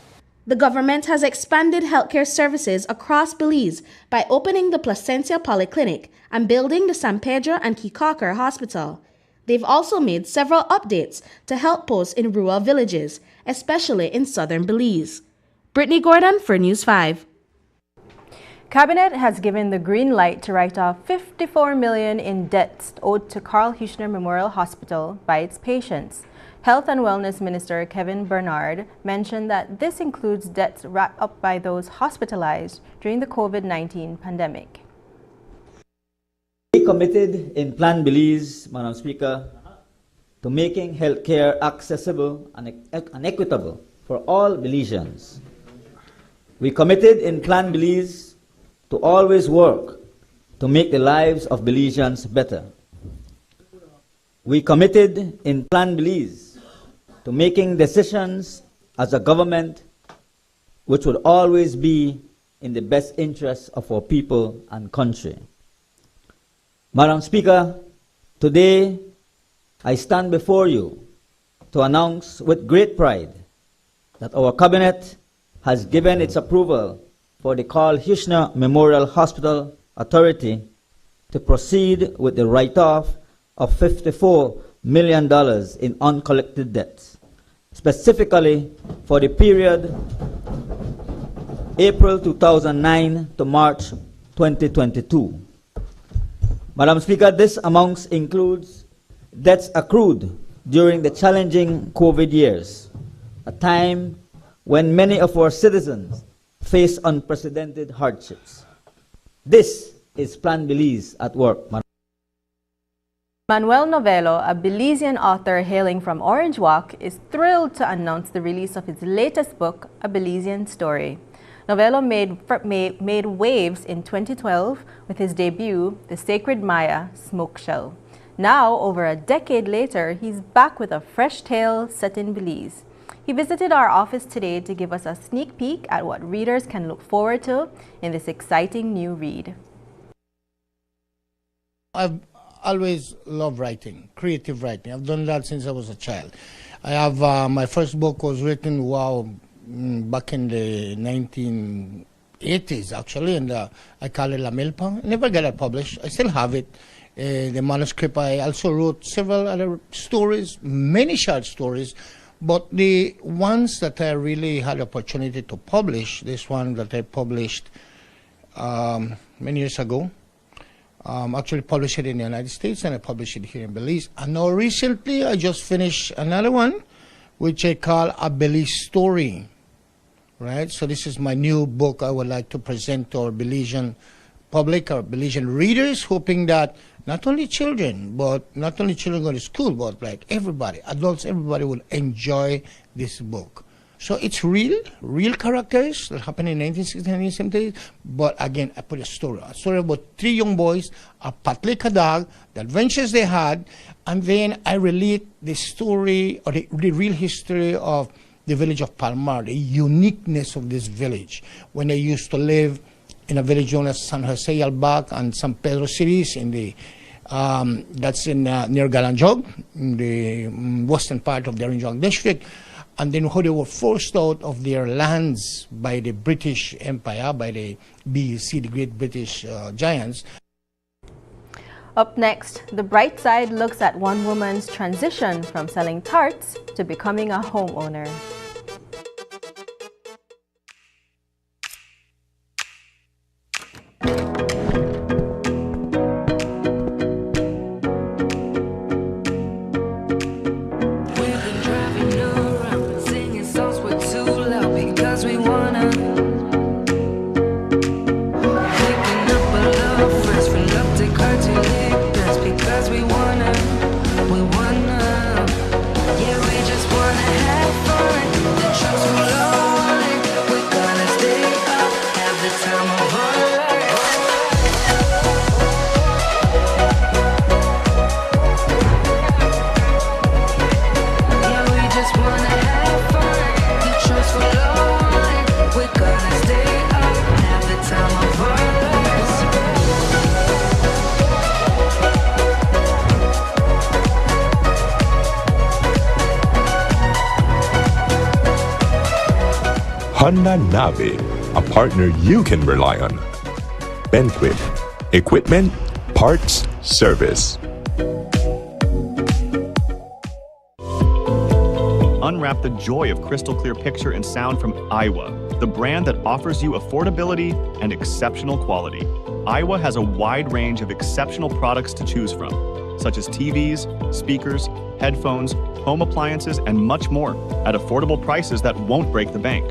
The government has expanded healthcare services across Belize by opening the Placencia Polyclinic and building the San Pedro and Kikaker Hospital. They've also made several updates to health posts in rural villages, especially in southern Belize. Brittany Gordon for News 5. Cabinet has given the green light to write off $54 million in debts owed to Carl Huchner Memorial Hospital by its patients. Health and Wellness Minister Kevin Bernard mentioned that this includes debts wrapped up by those hospitalized during the COVID-19 pandemic. We committed in Plan Belize, Madam Speaker, to making healthcare accessible and equitable for all Belizeans. We committed in Plan Belize to always work to make the lives of Belizeans better. We committed in Plan Belize to making decisions as a government which would always be in the best interests of our people and country. Madam Speaker, today I stand before you to announce with great pride that our Cabinet has given its approval for the Carl Huchner Memorial Hospital Authority to proceed with the write-off of $54 million in uncollected debts, specifically for the period April 2009 to March 2022. Madam Speaker, this amount includes debts accrued during the challenging COVID years, a time when many of our citizens face unprecedented hardships. This is Plan Belize at work. Manuel Novello, a Belizean author hailing from Orange Walk, is thrilled to announce the release of his latest book, A Belizean Story. Novello made waves in 2012 with his debut, The Sacred Maya Smoke Shell. Now, over a decade later, he's back with a fresh tale set in Belize. He visited our office today to give us a sneak peek at what readers can look forward to in this exciting new read. I've always loved writing, creative writing. I've done that since I was a child. I have my first book was written back in the 1980s actually, and I call it La Milpa. I never got it published. I still have it. The manuscript. I also wrote several other stories, many short stories, but the ones that I really had opportunity to publish, this one that I published many years ago, actually published it in the United States, and I published it here in Belize. And now recently I just finished another one, which I call A Belize Story, right? So this is my new book I would like to present to our Belizean public, our Belizean readers, hoping that not only children go to school, but like everybody, adults, everybody will enjoy this book. So it's real characters that happened in 1960s and 1970s, but again, I put a story about three young boys, a Patli Kadag, the adventures they had, and then I relate the story or the real history of the village of Palmar, the uniqueness of this village, when they used to live in a village known as San Jose Albac and San Pedro cities in the that's in near Galanjog, in the western part of the Galanjog district, and then how they were forced out of their lands by the British Empire, by the BC, the Great British Giants. Up next, The Bright Side looks at one woman's transition from selling tarts to becoming a homeowner. Honda Navi, a partner you can rely on. Banquet, equipment, parts, service. unwrap the joy of crystal clear picture and sound from Iowa, the brand that offers you affordability and exceptional quality. Iowa has a wide range of exceptional products to choose from, such as TVs, speakers, headphones, home appliances, and much more at affordable prices that won't break the bank.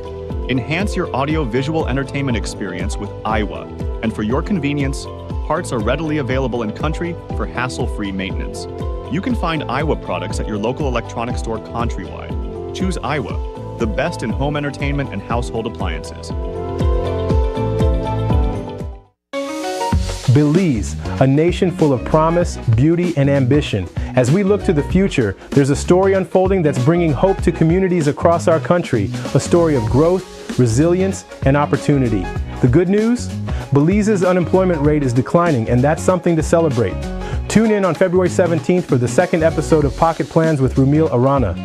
Enhance your audio-visual entertainment experience with Iowa, and for your convenience, parts are readily available in country for hassle-free maintenance. You can find Iowa products at your local electronics store countrywide. Choose Iowa, the best in home entertainment and household appliances. Belize, a nation full of promise, beauty, and ambition. As we look to the future, there's a story unfolding that's bringing hope to communities across our country, a story of growth, resilience, and opportunity. The good news? Belize's unemployment rate is declining, and that's something to celebrate. Tune in on February 17th for the second episode of Pocket Plans with Rumil Arana.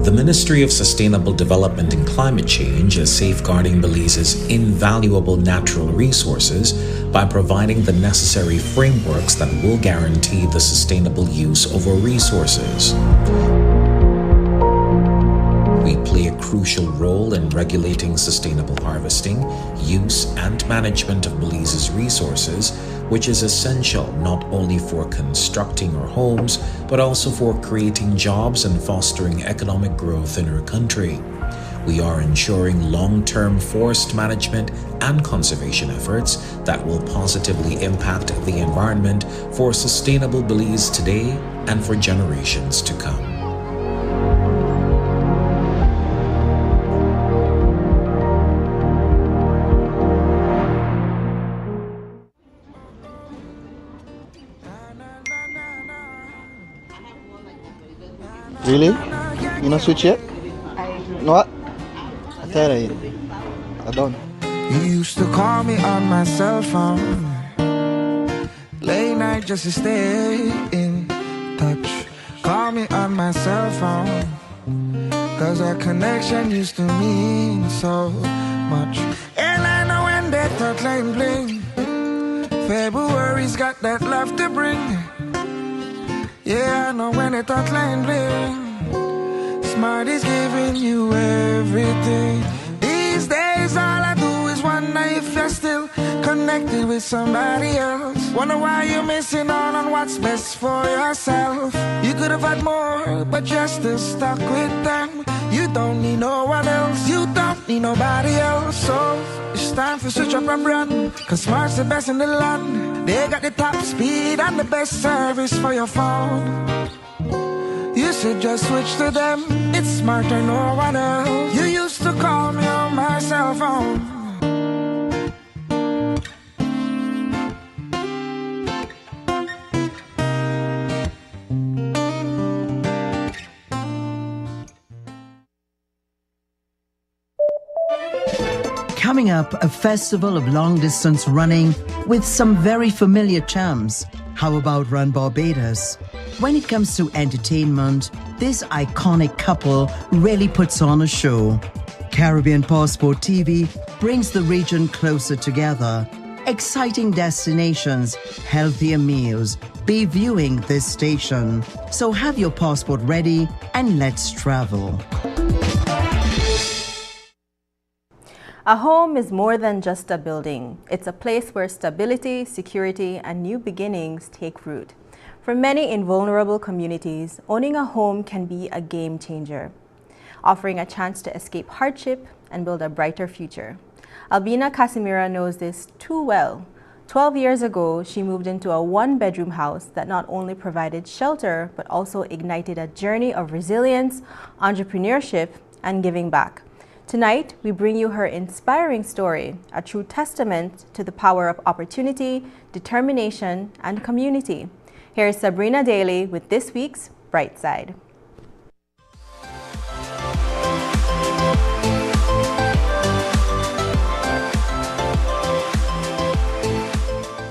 The Ministry of Sustainable Development and Climate Change is safeguarding Belize's invaluable natural resources by providing the necessary frameworks that will guarantee the sustainable use of our resources. We play a crucial role in regulating sustainable harvesting, use, and management of Belize's resources, which is essential not only for constructing our homes, but also for creating jobs and fostering economic growth in our country. We are ensuring long-term forest management and conservation efforts that will positively impact the environment for sustainable Belize today and for generations to come. Really? You not switch yet? No what? I tell you. I don't. You used to call me on my cell phone, late night just to stay in touch. Call me on my cell phone, cause our connection used to mean so much. And I know when that thought line bling, February's got that love to bring. Yeah, I know when that thought line bling, Smart is giving you everything. These days all I do is wonder if you're still connected with somebody else. Wonder why you're missing out on what's best for yourself. You could have had more, but you're still stuck with them. You don't need no one else, you don't need nobody else. So it's time to switch up and brand, cause Smart's the best in the land. They got the top speed and the best service for your phone. You should just switch to them, it's Smarter, no one else. You used to call me on my cell phone. Coming up, a festival of long-distance running with some very familiar charms. How about Run Barbados? When it comes to entertainment, this iconic couple really puts on a show. Caribbean Passport TV brings the region closer together. Exciting destinations, healthier meals. Be viewing this station. So have your passport ready and let's travel. A home is more than just a building. It's a place where stability, security, and new beginnings take root. For many invulnerable communities, owning a home can be a game changer, offering a chance to escape hardship and build a brighter future. Albina Casimira knows this too well. 12 years ago, she moved into a one-bedroom house that not only provided shelter, but also ignited a journey of resilience, entrepreneurship, and giving back. Tonight, we bring you her inspiring story, a true testament to the power of opportunity, determination, and community. Here's Sabrina Daly with this week's Bright Side.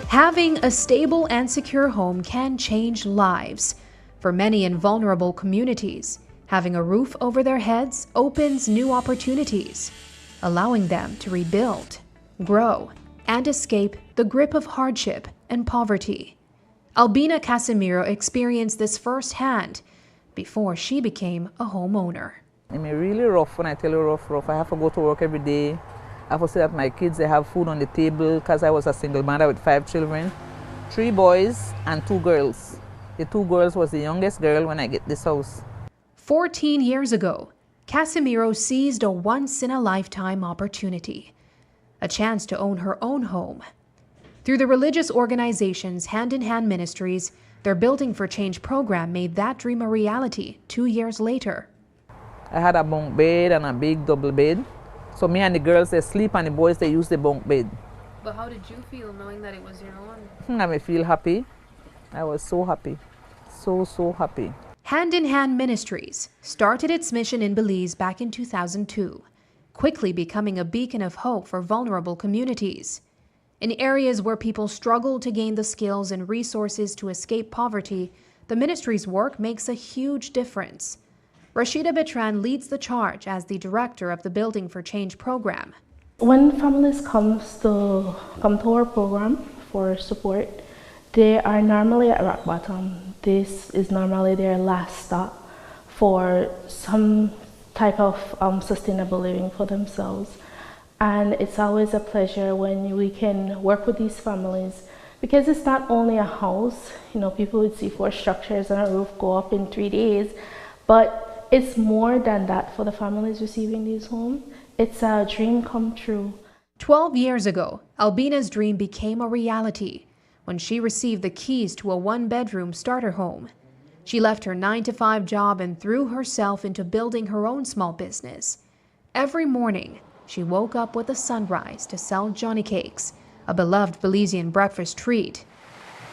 Having a stable and secure home can change lives. For many in vulnerable communities, having a roof over their heads opens new opportunities, allowing them to rebuild, grow, and escape the grip of hardship and poverty. Albina Casimiro experienced this firsthand before she became a homeowner. It's really rough. When I tell you rough. I have to go to work every day. I have to see that my kids, they have food on the table, because I was a single mother with 5 children, 3 boys and 2 girls. The 2 girls was the youngest girl when I get this house. 14 years ago, Casimiro seized a once-in-a-lifetime opportunity, a chance to own her own home. Through the religious organization's Hand in Hand Ministries, their Building for Change program made that dream a reality 2 years later. I had a bunk bed and a big double bed. So me and the girls, they sleep, and the boys, they use the bunk bed. But how did you feel knowing that it was your own? I may feel happy. I was so happy. So happy. Hand in Hand Ministries started its mission in Belize back in 2002, quickly becoming a beacon of hope for vulnerable communities. In areas where people struggle to gain the skills and resources to escape poverty, the ministry's work makes a huge difference. Rashida Bitran leads the charge as the director of the Building for Change program. When families come to our program for support, they are normally at rock bottom. This is normally their last stop for some type of sustainable living for themselves. And it's always a pleasure when we can work with these families, because it's not only a house. People would see 4 structures and a roof go up in 3 days, but it's more than that for the families receiving these homes. It's a dream come true. 12 years ago, Albina's dream became a reality when she received the keys to a 1-bedroom starter home. She left her 9-to-5 job and threw herself into building her own small business. Every morning, she woke up with the sunrise to sell Johnny Cakes, a beloved Belizean breakfast treat.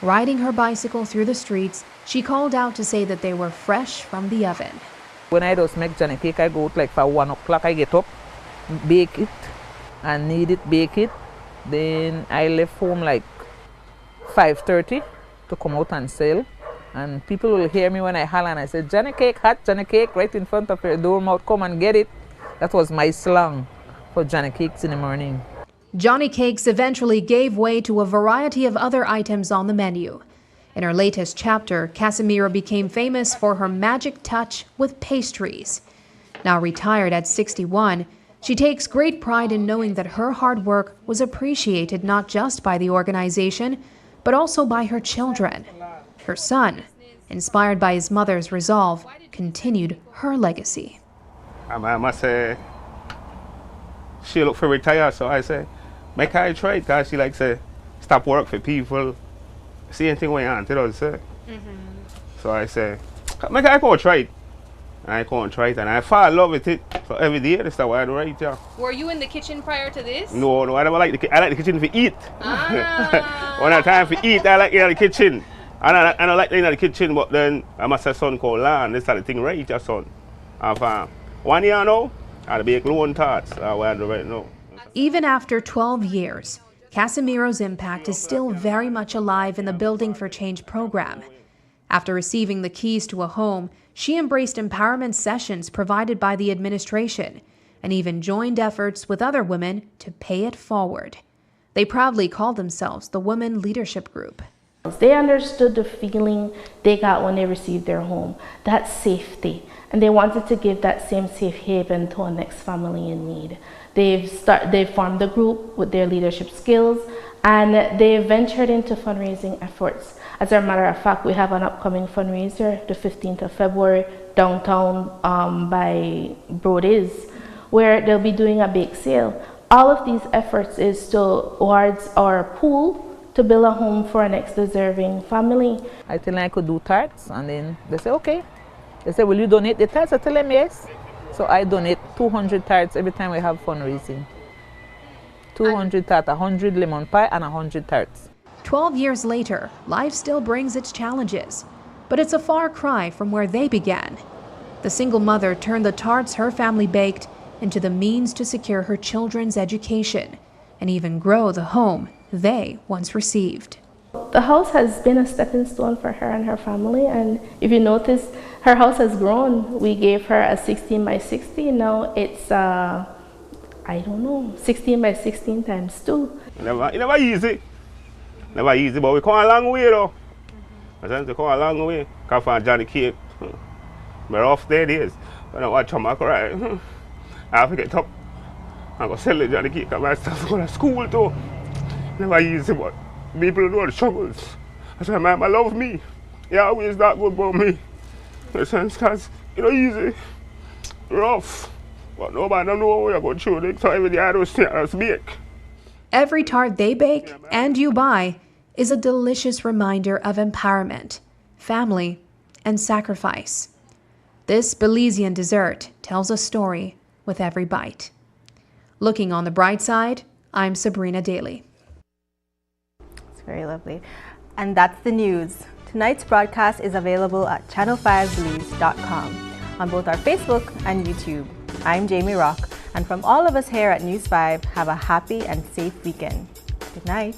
Riding her bicycle through the streets, she called out to say that they were fresh from the oven. When I just make Johnny Cake, I go out like for 1 o'clock, I get up, bake it, and knead it, bake it. Then I left home like 5:30 to come out and sell. And people will hear me when I holler and I say, Johnny Cake, hot Johnny Cake, right in front of your door mouth, come and get it. That was my slang for Johnny Cakes in the morning. Johnny Cakes eventually gave way to a variety of other items on the menu. In her latest chapter, Casimiro became famous for her magic touch with pastries. Now retired at 61, she takes great pride in knowing that her hard work was appreciated not just by the organization, but also by her children. Her son, inspired by his mother's resolve, continued her legacy. I must say, she looked for retire, so I say, make her try it, because she like say, stop work for people. Same thing when your auntie does say. So I say, make her go try it. And I go and try it, and I fall in love with it. So every day, that's why I do right here. Were you in the kitchen prior to this? No, I never like I like the kitchen for eat. When I time for eat, I like in the kitchen. And I don't like in the kitchen, but then I must have a son called Lan. This is the thing right here, son. And 1 year now, I'll bake loan tarts. That's what I do right now. Even after 12 years, Casimiro's impact is still very much alive in the Building for Change program. After receiving the keys to a home, she embraced empowerment sessions provided by the administration and even joined efforts with other women to pay it forward. They proudly called themselves the Women Leadership Group. They understood the feeling they got when they received their home, that safety, and they wanted to give that same safe haven to our next family in need. They've formed a group with their leadership skills, and they ventured into fundraising efforts. As a matter of fact, we have an upcoming fundraiser, the 15th of February, downtown by Brody's, where they'll be doing a bake sale. All of these efforts is towards our pool to build a home for our next deserving family. I tell them I could do tarts, and then they say, okay. They say, will you donate the tarts? I tell them yes. So I donate 200 tarts every time we have fundraising. 200 tarts, 100 lemon pie and 100 tarts. 12 years later, life still brings its challenges, but it's a far cry from where they began. The single mother turned the tarts her family baked into the means to secure her children's education and even grow the home they once received. The house has been a stepping stone for her and her family, and if you notice, her house has grown. We gave her a 16 by 16. Now it's 16 by 16 times 2. Never easy. Never easy, but we come a long way though. I think we come a long way. Come from Johnny Cake. My rough day days. When I watch my cry, I have to get up. I go sell it and keep my stuff go to school too. Never easy, but people know the struggles. That's why my mama love me. Yeah, always that good about me. In a sense, because you know easy, rough. But nobody don't know what you're going through. They tell every day I don't stay as bake. Every tart they bake and you buy is a delicious reminder of empowerment, family, and sacrifice. This Belizean dessert tells a story with every bite. Looking on the bright side, I'm Sabrina Daly. It's very lovely. And that's the news. Tonight's broadcast is available at channel5belize.com on both our Facebook and YouTube. I'm Jamie Rock, and from all of us here at News 5, have a happy and safe weekend. Good night.